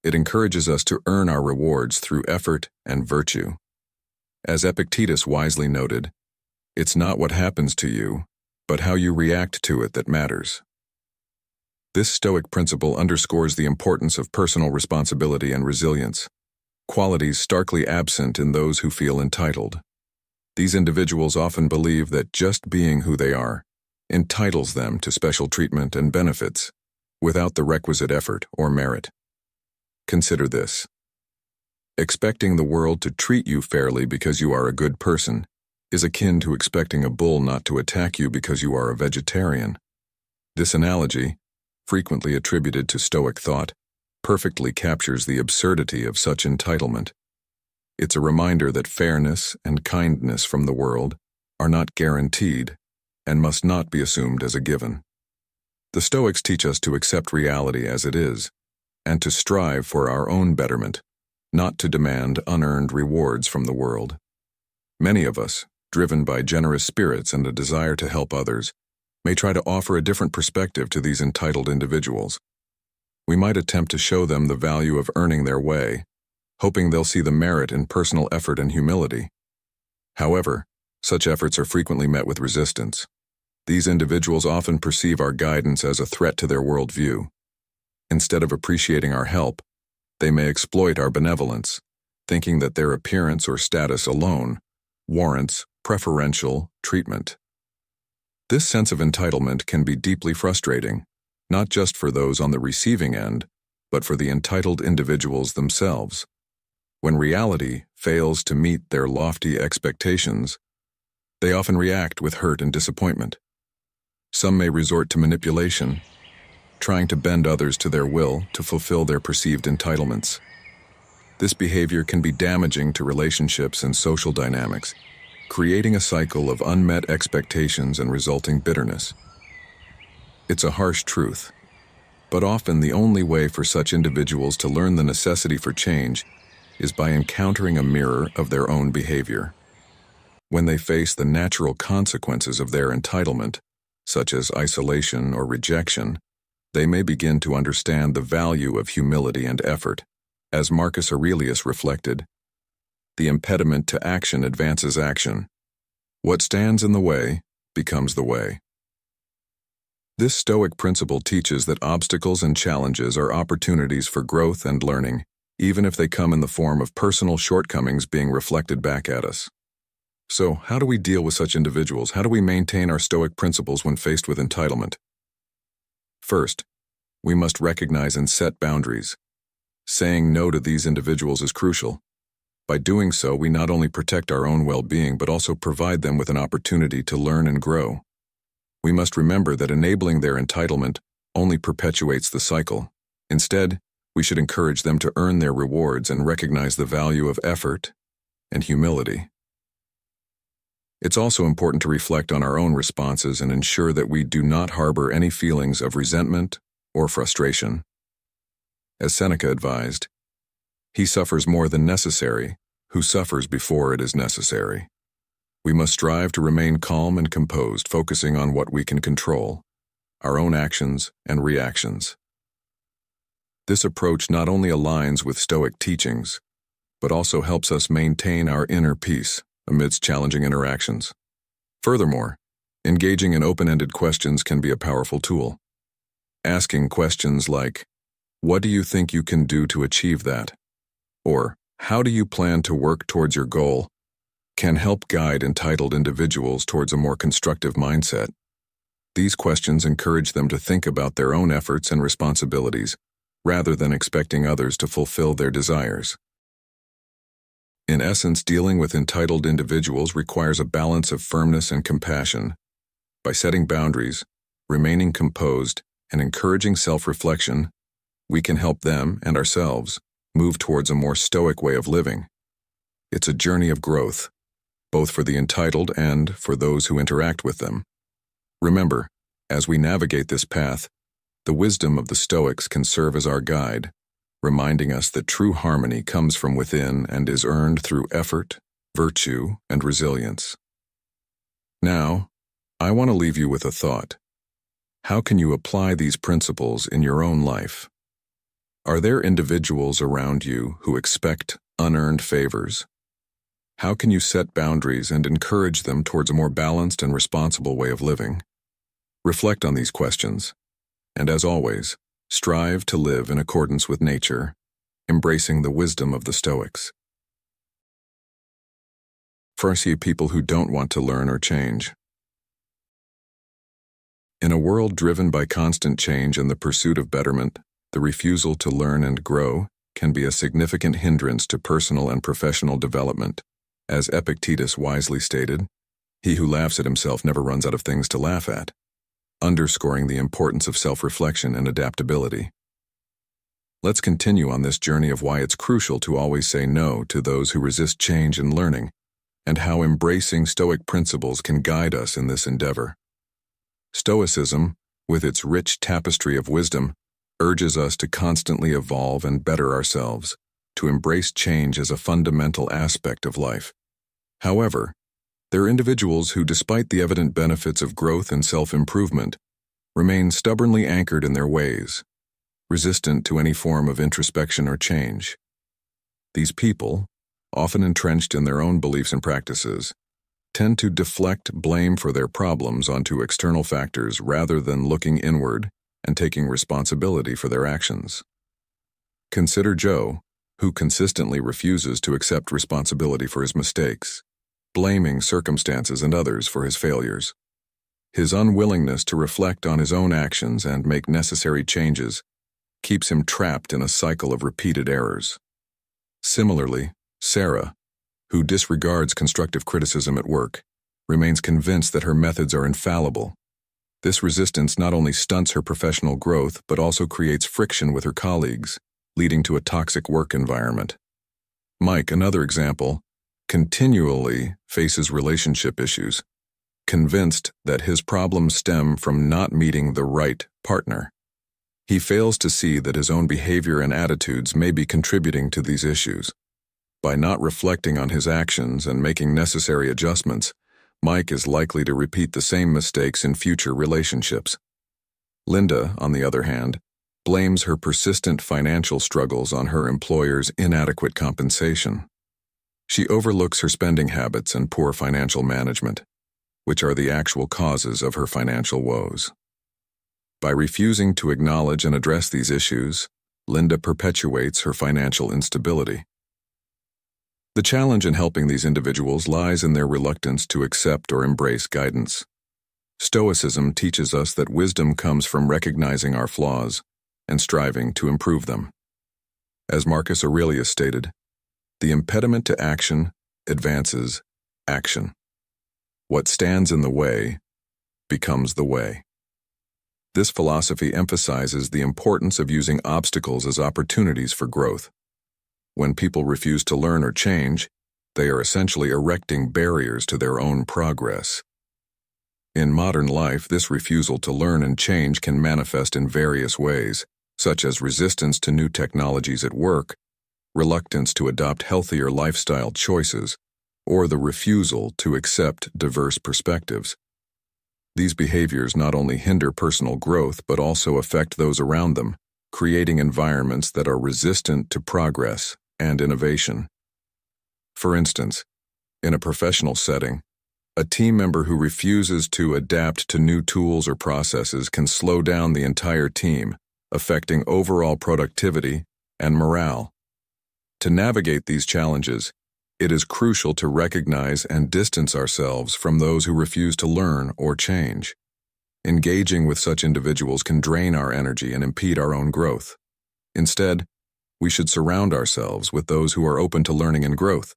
It encourages us to earn our rewards through effort and virtue. As Epictetus wisely noted, it's not what happens to you, but how you react to it that matters. This Stoic principle underscores the importance of personal responsibility and resilience, qualities starkly absent in those who feel entitled. These individuals often believe that just being who they are entitles them to special treatment and benefits, without the requisite effort or merit. Consider this. Expecting the world to treat you fairly because you are a good person is akin to expecting a bull not to attack you because you are a vegetarian. This analogy, frequently attributed to Stoic thought, perfectly captures the absurdity of such entitlement. It's a reminder that fairness and kindness from the world are not guaranteed and must not be assumed as a given. The Stoics teach us to accept reality as it is, and to strive for our own betterment, not to demand unearned rewards from the world. Many of us, driven by generous spirits and a desire to help others, may try to offer a different perspective to these entitled individuals. We might attempt to show them the value of earning their way, hoping they'll see the merit in personal effort and humility. However, such efforts are frequently met with resistance. These individuals often perceive our guidance as a threat to their worldview. Instead of appreciating our help, they may exploit our benevolence, thinking that their appearance or status alone warrants preferential treatment. This sense of entitlement can be deeply frustrating, not just for those on the receiving end, but for the entitled individuals themselves. When reality fails to meet their lofty expectations, they often react with hurt and disappointment. Some may resort to manipulation, trying to bend others to their will to fulfill their perceived entitlements. This behavior can be damaging to relationships and social dynamics, creating a cycle of unmet expectations and resulting bitterness. It's a harsh truth, but often the only way for such individuals to learn the necessity for change is by encountering a mirror of their own behavior. When they face the natural consequences of their entitlement, such as isolation or rejection, they may begin to understand the value of humility and effort. As Marcus Aurelius reflected, the impediment to action advances action. What stands in the way becomes the way. This Stoic principle teaches that obstacles and challenges are opportunities for growth and learning, even if they come in the form of personal shortcomings being reflected back at us. So, how do we deal with such individuals? How do we maintain our Stoic principles when faced with entitlement? First, we must recognize and set boundaries. Saying no to these individuals is crucial. By doing so, we not only protect our own well-being, but also provide them with an opportunity to learn and grow. We must remember that enabling their entitlement only perpetuates the cycle. Instead, we should encourage them to earn their rewards and recognize the value of effort and humility. It's also important to reflect on our own responses and ensure that we do not harbor any feelings of resentment or frustration. As Seneca advised, "He suffers more than necessary who suffers before it is necessary." We must strive to remain calm and composed, focusing on what we can control, our own actions and reactions. This approach not only aligns with Stoic teachings, but also helps us maintain our inner peace amidst challenging interactions. Furthermore, engaging in open-ended questions can be a powerful tool. Asking questions like, "What do you think you can do to achieve that?" or "How do you plan to work towards your goal?" can help guide entitled individuals towards a more constructive mindset. These questions encourage them to think about their own efforts and responsibilities, rather than expecting others to fulfill their desires. In essence, dealing with entitled individuals requires a balance of firmness and compassion. By setting boundaries, remaining composed, and encouraging self-reflection, we can help them and ourselves move towards a more stoic way of living. It's a journey of growth, both for the entitled and for those who interact with them. Remember, as we navigate this path, the wisdom of the Stoics can serve as our guide, reminding us that true harmony comes from within and is earned through effort, virtue, and resilience. Now, I want to leave you with a thought. How can you apply these principles in your own life? Are there individuals around you who expect unearned favors? How can you set boundaries and encourage them towards a more balanced and responsible way of living? Reflect on these questions, and as always, strive to live in accordance with nature, embracing the wisdom of the Stoics. For I see people who don't want to learn or change. In a world driven by constant change and the pursuit of betterment, the refusal to learn and grow can be a significant hindrance to personal and professional development. As Epictetus wisely stated, "He who laughs at himself never runs out of things to laugh at," underscoring the importance of self-reflection and adaptability. Let's continue on this journey of why it's crucial to always say no to those who resist change and learning, and how embracing Stoic principles can guide us in this endeavor. Stoicism, with its rich tapestry of wisdom, urges us to constantly evolve and better ourselves, to embrace change as a fundamental aspect of life. However, there are individuals who, despite the evident benefits of growth and self-improvement, remain stubbornly anchored in their ways, resistant to any form of introspection or change. These people, often entrenched in their own beliefs and practices, tend to deflect blame for their problems onto external factors rather than looking inward and taking responsibility for their actions. Consider Joe, who consistently refuses to accept responsibility for his mistakes, blaming circumstances and others for his failures. His unwillingness to reflect on his own actions and make necessary changes keeps him trapped in a cycle of repeated errors. Similarly, Sarah, who disregards constructive criticism at work, remains convinced that her methods are infallible. This resistance not only stunts her professional growth but also creates friction with her colleagues, leading to a toxic work environment. Mike, another example, continually faces relationship issues, convinced that his problems stem from not meeting the right partner. He fails to see that his own behavior and attitudes may be contributing to these issues. By not reflecting on his actions and making necessary adjustments, Mike is likely to repeat the same mistakes in future relationships. Linda, on the other hand, blames her persistent financial struggles on her employer's inadequate compensation. She overlooks her spending habits and poor financial management, which are the actual causes of her financial woes. By refusing to acknowledge and address these issues, Linda perpetuates her financial instability. The challenge in helping these individuals lies in their reluctance to accept or embrace guidance. Stoicism teaches us that wisdom comes from recognizing our flaws and striving to improve them. As Marcus Aurelius stated, "The impediment to action advances action. What stands in the way becomes the way." This philosophy emphasizes the importance of using obstacles as opportunities for growth. When people refuse to learn or change, They are essentially erecting barriers to their own progress. In modern life, this refusal to learn and change can manifest in various ways, such as resistance to new technologies at work, reluctance to adopt healthier lifestyle choices, or the refusal to accept diverse perspectives. These behaviors not only hinder personal growth but also affect those around them, creating environments that are resistant to progress and innovation. For instance, in a professional setting, a team member who refuses to adapt to new tools or processes can slow down the entire team, affecting overall productivity and morale. To navigate these challenges, it is crucial to recognize and distance ourselves from those who refuse to learn or change. Engaging with such individuals can drain our energy and impede our own growth. Instead, we should surround ourselves with those who are open to learning and growth,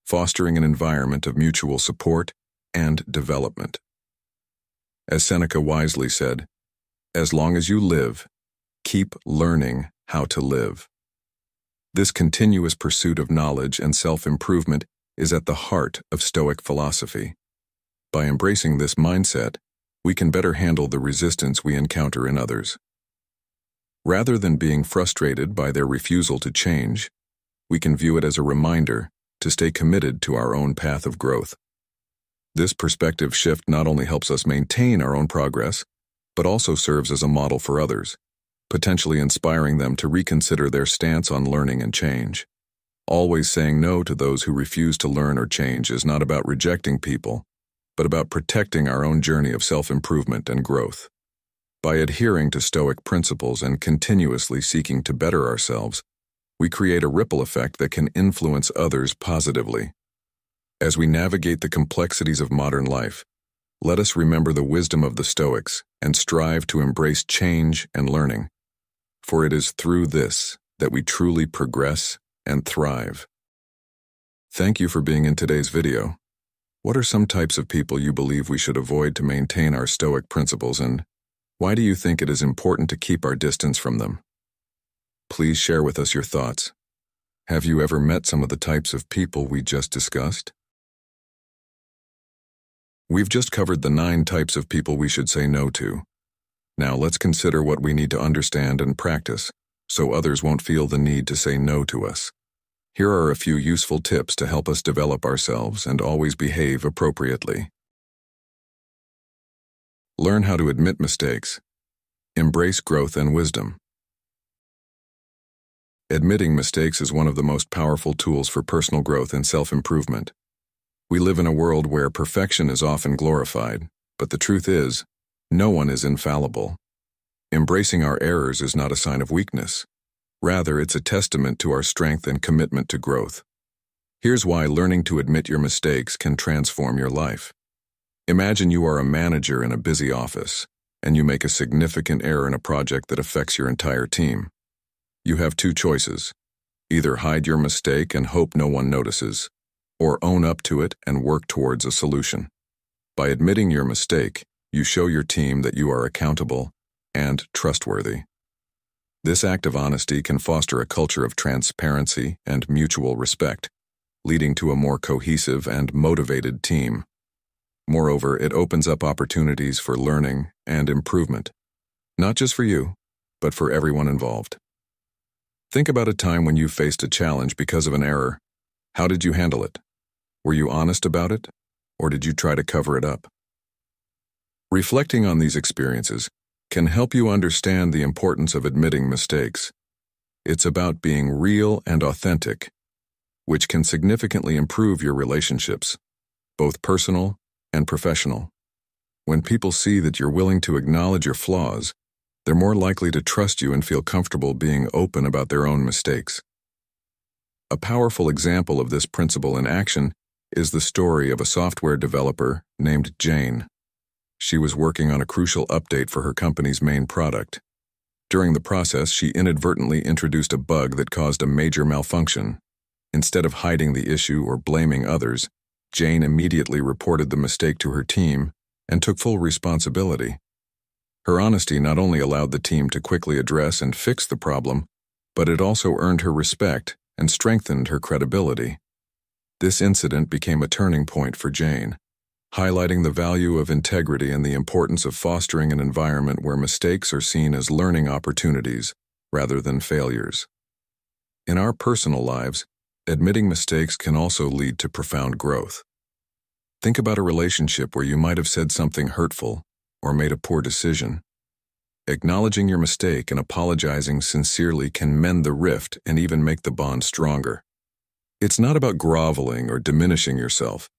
fostering an environment of mutual support and development. As Seneca wisely said, "As long as you live, keep learning how to live." This continuous pursuit of knowledge and self-improvement is at the heart of Stoic philosophy. By embracing this mindset, we can better handle the resistance we encounter in others. Rather than being frustrated by their refusal to change, we can view it as a reminder to stay committed to our own path of growth. This perspective shift not only helps us maintain our own progress, but also serves as a model for others, potentially inspiring them to reconsider their stance on learning and change. Always saying no to those who refuse to learn or change is not about rejecting people, but about protecting our own journey of self-improvement and growth. By adhering to Stoic principles and continuously seeking to better ourselves, we create a ripple effect that can influence others positively. As we navigate the complexities of modern life, let us remember the wisdom of the Stoics and strive to embrace change and learning. For it is through this that we truly progress and thrive. Thank you for being in today's video. What are some types of people you believe we should avoid to maintain our Stoic principles, and why do you think it is important to keep our distance from them? Please share with us your thoughts. Have you ever met some of the types of people we just discussed? We've just covered the 9 types of people we should say no to. Now let's consider what we need to understand and practice, so others won't feel the need to say no to us. Here are a few useful tips to help us develop ourselves and always behave appropriately. Learn how to admit mistakes. Embrace growth and wisdom. Admitting mistakes is one of the most powerful tools for personal growth and self-improvement. We live in a world where perfection is often glorified, but the truth is, no one is infallible. Embracing our errors is not a sign of weakness. Rather, it's a testament to our strength and commitment to growth. Here's why learning to admit your mistakes can transform your life. Imagine you are a manager in a busy office, and you make a significant error in a project that affects your entire team. You have 2 choices. Either hide your mistake and hope no one notices, or own up to it and work towards a solution. By admitting your mistake, you show your team that you are accountable and trustworthy. This act of honesty can foster a culture of transparency and mutual respect, leading to a more cohesive and motivated team. Moreover, it opens up opportunities for learning and improvement, not just for you, but for everyone involved. Think about a time when you faced a challenge because of an error. How did you handle it? Were you honest about it, or did you try to cover it up? Reflecting on these experiences can help you understand the importance of admitting mistakes. It's about being real and authentic, which can significantly improve your relationships, both personal and professional. When people see that you're willing to acknowledge your flaws, they're more likely to trust you and feel comfortable being open about their own mistakes. A powerful example of this principle in action is the story of a software developer named Jane. She was working on a crucial update for her company's main product. During the process, she inadvertently introduced a bug that caused a major malfunction. Instead of hiding the issue or blaming others, Jane immediately reported the mistake to her team and took full responsibility. Her honesty not only allowed the team to quickly address and fix the problem, but it also earned her respect and strengthened her credibility. This incident became a turning point for Jane, highlighting the value of integrity and the importance of fostering an environment where mistakes are seen as learning opportunities rather than failures. In our personal lives, admitting mistakes can also lead to profound growth. Think about a relationship where you might have said something hurtful or made a poor decision. Acknowledging your mistake and apologizing sincerely can mend the rift and even make the bond stronger. It's not about groveling or diminishing yourself.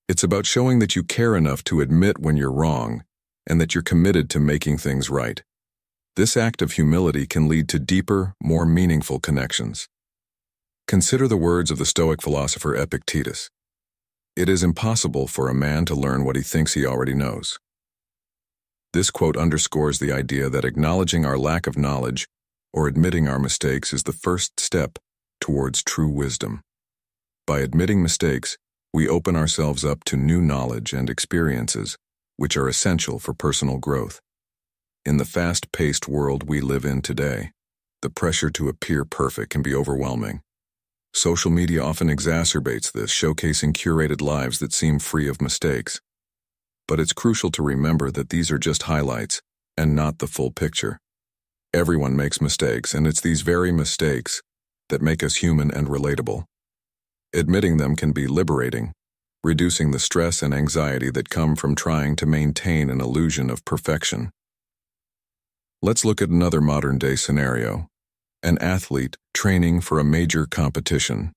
It's about showing that you care enough to admit when you're wrong and that you're committed to making things right. This act of humility can lead to deeper, more meaningful connections. Consider the words of the Stoic philosopher Epictetus. It is impossible for a man to learn what he thinks he already knows. This quote underscores the idea that acknowledging our lack of knowledge or admitting our mistakes is the first step towards true wisdom. By admitting mistakes, we open ourselves up to new knowledge and experiences, which are essential for personal growth. In the fast-paced world we live in today, the pressure to appear perfect can be overwhelming. Social media often exacerbates this, showcasing curated lives that seem free of mistakes. But it's crucial to remember that these are just highlights and not the full picture. Everyone makes mistakes, and it's these very mistakes that make us human and relatable. Admitting them can be liberating, reducing the stress and anxiety that come from trying to maintain an illusion of perfection. Let's look at another modern-day scenario: an athlete training for a major competition.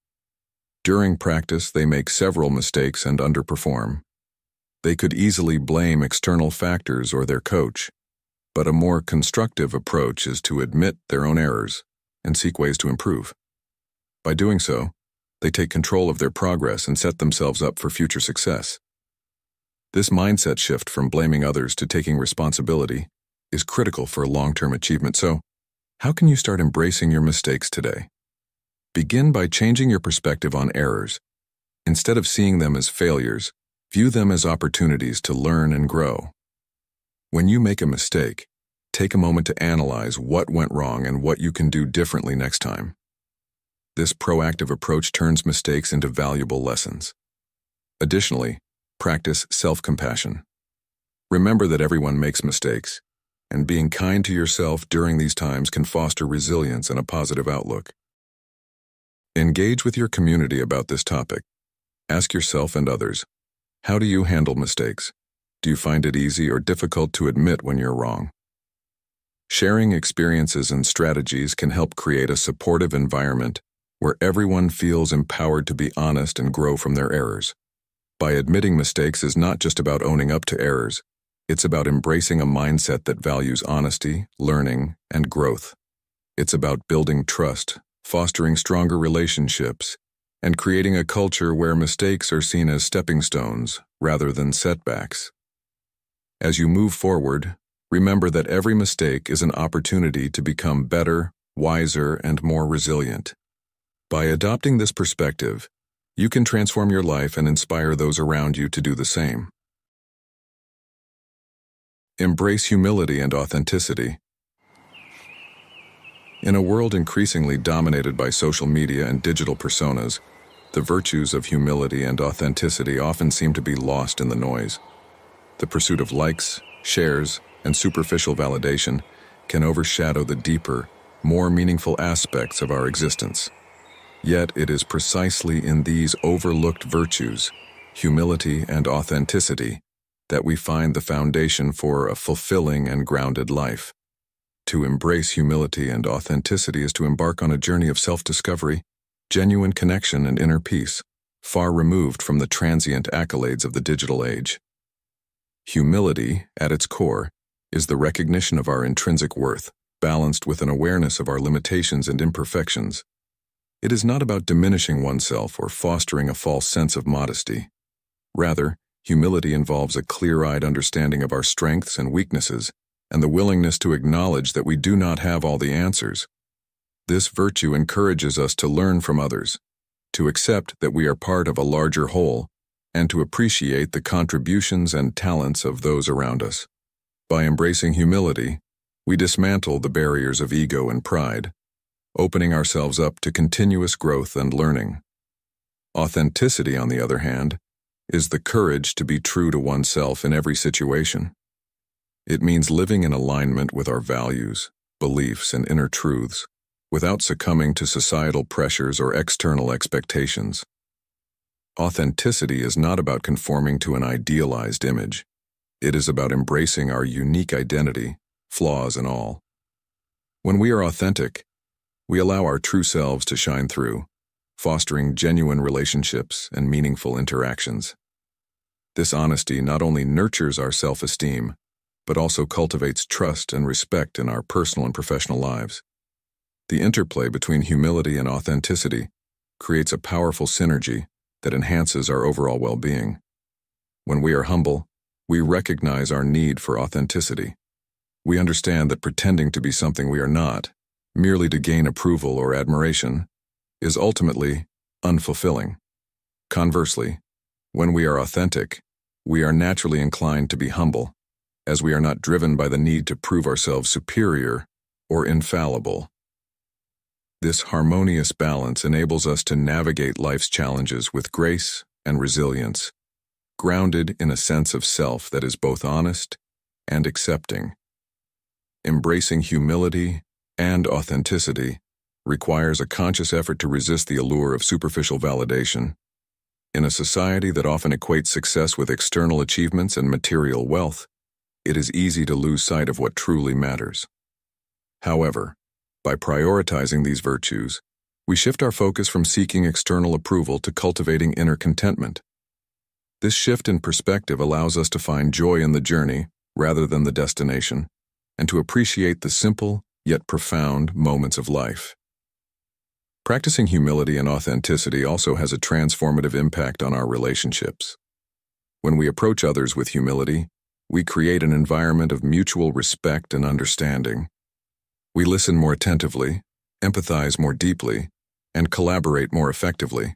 During practice, they make several mistakes and underperform. They could easily blame external factors or their coach, but a more constructive approach is to admit their own errors and seek ways to improve. By doing so, they take control of their progress and set themselves up for future success. This mindset shift from blaming others to taking responsibility is critical for long-term achievement. So, how can you start embracing your mistakes today? Begin by changing your perspective on errors. Instead of seeing them as failures, view them as opportunities to learn and grow. When you make a mistake, take a moment to analyze what went wrong and what you can do differently next time. This proactive approach turns mistakes into valuable lessons. Additionally, practice self-compassion. Remember that everyone makes mistakes, and being kind to yourself during these times can foster resilience and a positive outlook. Engage with your community about this topic. Ask yourself and others, how do you handle mistakes? Do you find it easy or difficult to admit when you're wrong? Sharing experiences and strategies can help create a supportive environment where everyone feels empowered to be honest and grow from their errors. By admitting mistakes is not just about owning up to errors, it's about embracing a mindset that values honesty, learning, and growth. It's about building trust, fostering stronger relationships, and creating a culture where mistakes are seen as stepping stones rather than setbacks. As you move forward, remember that every mistake is an opportunity to become better, wiser, and more resilient. By adopting this perspective, you can transform your life and inspire those around you to do the same. Embrace humility and authenticity. In a world increasingly dominated by social media and digital personas, the virtues of humility and authenticity often seem to be lost in the noise. The pursuit of likes, shares, and superficial validation can overshadow the deeper, more meaningful aspects of our existence. Yet it is precisely in these overlooked virtues, humility and authenticity, that we find the foundation for a fulfilling and grounded life. To embrace humility and authenticity is to embark on a journey of self-discovery, genuine connection, and inner peace, far removed from the transient accolades of the digital age. Humility, at its core, is the recognition of our intrinsic worth, balanced with an awareness of our limitations and imperfections. It is not about diminishing oneself or fostering a false sense of modesty. Rather, humility involves a clear-eyed understanding of our strengths and weaknesses, and the willingness to acknowledge that we do not have all the answers. This virtue encourages us to learn from others, to accept that we are part of a larger whole, and to appreciate the contributions and talents of those around us. By embracing humility, we dismantle the barriers of ego and pride, opening ourselves up to continuous growth and learning. Authenticity, on the other hand, is the courage to be true to oneself in every situation. It means living in alignment with our values, beliefs, and inner truths, without succumbing to societal pressures or external expectations. Authenticity is not about conforming to an idealized image. It is about embracing our unique identity, flaws and all. When we are authentic, we allow our true selves to shine through, fostering genuine relationships and meaningful interactions. This honesty not only nurtures our self-esteem, but also cultivates trust and respect in our personal and professional lives. The interplay between humility and authenticity creates a powerful synergy that enhances our overall well-being. When we are humble, we recognize our need for authenticity. We understand that pretending to be something we are not, merely to gain approval or admiration, is ultimately unfulfilling. Conversely, when we are authentic, we are naturally inclined to be humble, as we are not driven by the need to prove ourselves superior or infallible. This harmonious balance enables us to navigate life's challenges with grace and resilience, grounded in a sense of self that is both honest and accepting. Embracing humility and authenticity requires a conscious effort to resist the allure of superficial validation. In a society that often equates success with external achievements and material wealth, it is easy to lose sight of what truly matters. However, by prioritizing these virtues, we shift our focus from seeking external approval to cultivating inner contentment. This shift in perspective allows us to find joy in the journey rather than the destination, and to appreciate the simple yet profound moments of life. Practicing humility and authenticity also has a transformative impact on our relationships. When we approach others with humility, we create an environment of mutual respect and understanding. We listen more attentively, empathize more deeply, and collaborate more effectively.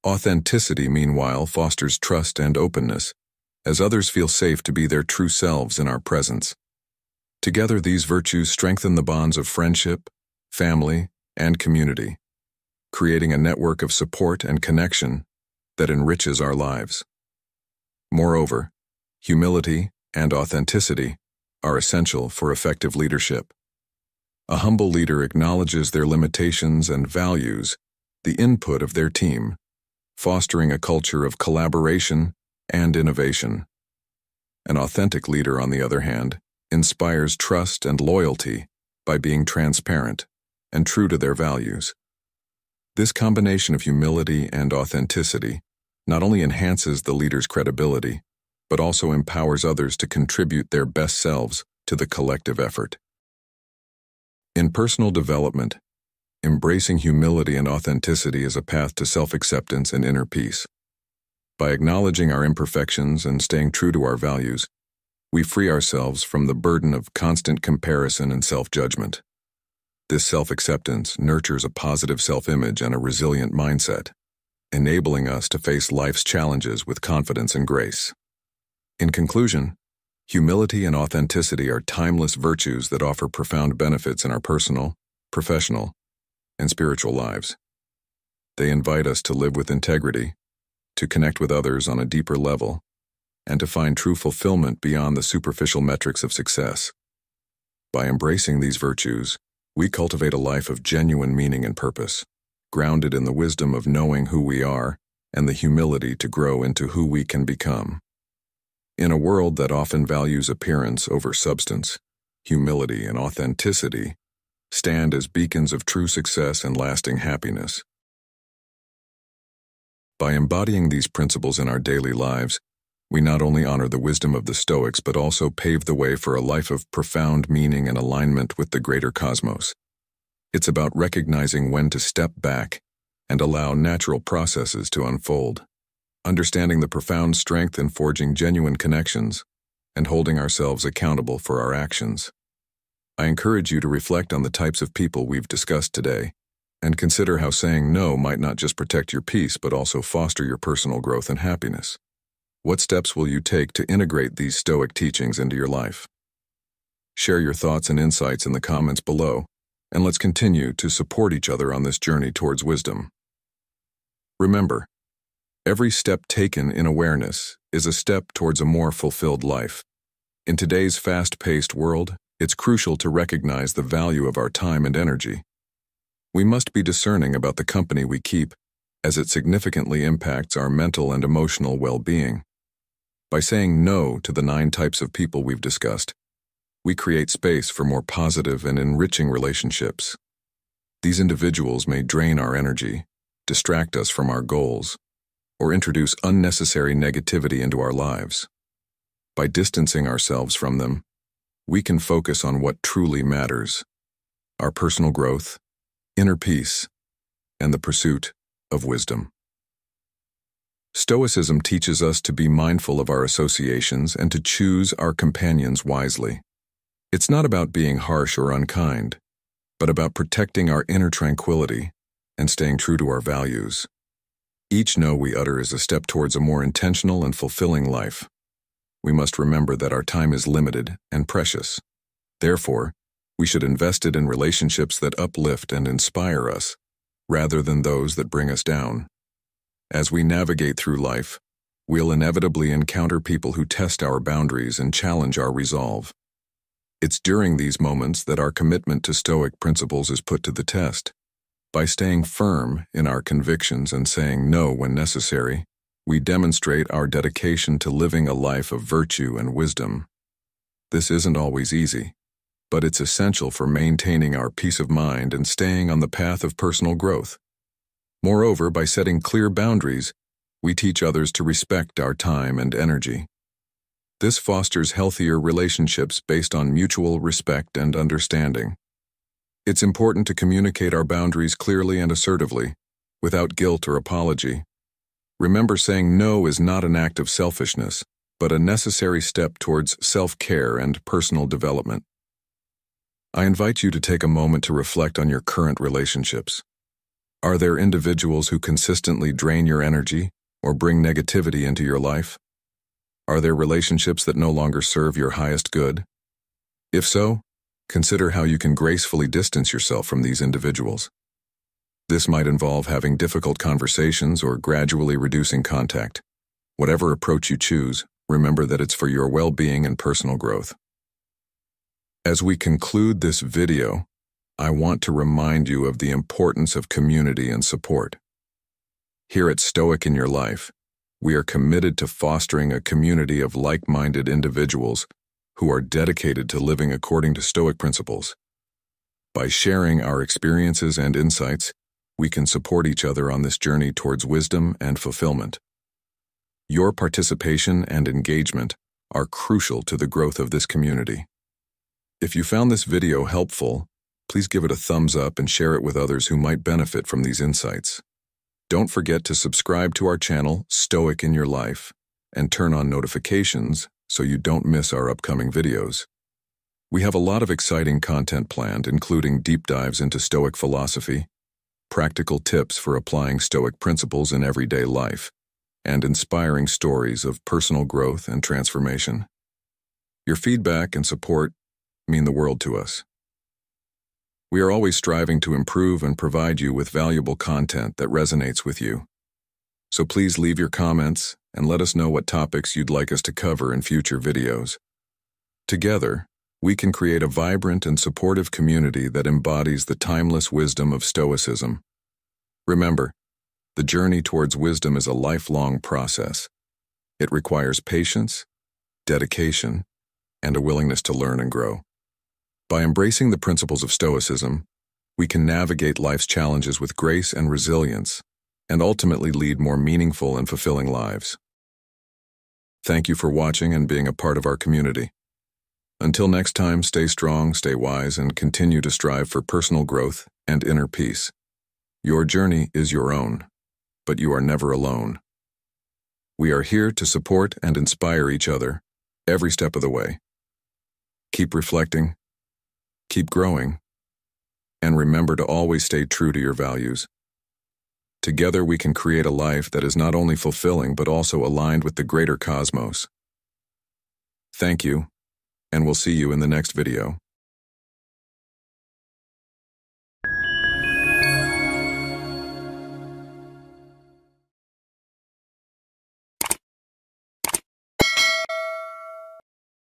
Authenticity, meanwhile, fosters trust and openness, as others feel safe to be their true selves in our presence. Together, these virtues strengthen the bonds of friendship, family, and community, creating a network of support and connection that enriches our lives. Moreover, humility and authenticity are essential for effective leadership. A humble leader acknowledges their limitations and values the input of their team, fostering a culture of collaboration and innovation. An authentic leader, on the other hand, inspires trust and loyalty by being transparent and true to their values. This combination of humility and authenticity not only enhances the leader's credibility, but also empowers others to contribute their best selves to the collective effort. In personal development, embracing humility and authenticity is a path to self-acceptance and inner peace. By acknowledging our imperfections and staying true to our values, we free ourselves from the burden of constant comparison and self-judgment. This self-acceptance nurtures a positive self-image and a resilient mindset, enabling us to face life's challenges with confidence and grace. In conclusion, humility and authenticity are timeless virtues that offer profound benefits in our personal, professional, and spiritual lives. They invite us to live with integrity, to connect with others on a deeper level, and to find true fulfillment beyond the superficial metrics of success. By embracing these virtues, we cultivate a life of genuine meaning and purpose, grounded in the wisdom of knowing who we are and the humility to grow into who we can become. In a world that often values appearance over substance, humility and authenticity stand as beacons of true success and lasting happiness. By embodying these principles in our daily lives, we not only honor the wisdom of the Stoics but also pave the way for a life of profound meaning and alignment with the greater cosmos. It's about recognizing when to step back and allow natural processes to unfold, understanding the profound strength in forging genuine connections, and holding ourselves accountable for our actions. I encourage you to reflect on the types of people we've discussed today, and consider how saying no might not just protect your peace but also foster your personal growth and happiness. What steps will you take to integrate these Stoic teachings into your life? Share your thoughts and insights in the comments below, and let's continue to support each other on this journey towards wisdom. Remember, every step taken in awareness is a step towards a more fulfilled life. In today's fast-paced world, it's crucial to recognize the value of our time and energy. We must be discerning about the company we keep, as it significantly impacts our mental and emotional well-being. By saying no to the 9 types of people we've discussed, we create space for more positive and enriching relationships. These individuals may drain our energy, distract us from our goals, or introduce unnecessary negativity into our lives. By distancing ourselves from them, we can focus on what truly matters: our personal growth, inner peace, and the pursuit of wisdom. Stoicism teaches us to be mindful of our associations and to choose our companions wisely. It's not about being harsh or unkind, but about protecting our inner tranquility and staying true to our values. Each no we utter is a step towards a more intentional and fulfilling life. We must remember that our time is limited and precious. Therefore, we should invest it in relationships that uplift and inspire us, rather than those that bring us down. As we navigate through life, we'll inevitably encounter people who test our boundaries and challenge our resolve. It's during these moments that our commitment to Stoic principles is put to the test. By staying firm in our convictions and saying no when necessary, we demonstrate our dedication to living a life of virtue and wisdom. This isn't always easy, but it's essential for maintaining our peace of mind and staying on the path of personal growth. Moreover, by setting clear boundaries, we teach others to respect our time and energy. This fosters healthier relationships based on mutual respect and understanding. It's important to communicate our boundaries clearly and assertively, without guilt or apology. Remember, saying no is not an act of selfishness, but a necessary step towards self-care and personal development. I invite you to take a moment to reflect on your current relationships. Are there individuals who consistently drain your energy or bring negativity into your life? Are there relationships that no longer serve your highest good? If so, consider how you can gracefully distance yourself from these individuals. This might involve having difficult conversations or gradually reducing contact. Whatever approach you choose, remember that it's for your well-being and personal growth. As we conclude this video, I want to remind you of the importance of community and support. Here at Stoic in Your Life, we are committed to fostering a community of like-minded individuals who are dedicated to living according to Stoic principles. By sharing our experiences and insights, we can support each other on this journey towards wisdom and fulfillment. Your participation and engagement are crucial to the growth of this community. If you found this video helpful, please give it a thumbs up and share it with others who might benefit from these insights. Don't forget to subscribe to our channel, Stoic in Your Life, and turn on notifications so you don't miss our upcoming videos. We have a lot of exciting content planned, including deep dives into Stoic philosophy, practical tips for applying Stoic principles in everyday life, and inspiring stories of personal growth and transformation. Your feedback and support mean the world to us. We are always striving to improve and provide you with valuable content that resonates with you. So please leave your comments and let us know what topics you'd like us to cover in future videos. Together, we can create a vibrant and supportive community that embodies the timeless wisdom of Stoicism. Remember, the journey towards wisdom is a lifelong process. It requires patience, dedication, and a willingness to learn and grow. By embracing the principles of Stoicism, we can navigate life's challenges with grace and resilience, and ultimately lead more meaningful and fulfilling lives. Thank you for watching and being a part of our community. Until next time, stay strong, stay wise, and continue to strive for personal growth and inner peace. Your journey is your own, but you are never alone. We are here to support and inspire each other every step of the way. Keep reflecting, keep growing, and remember to always stay true to your values. Together we can create a life that is not only fulfilling but also aligned with the greater cosmos. Thank you, and we'll see you in the next video.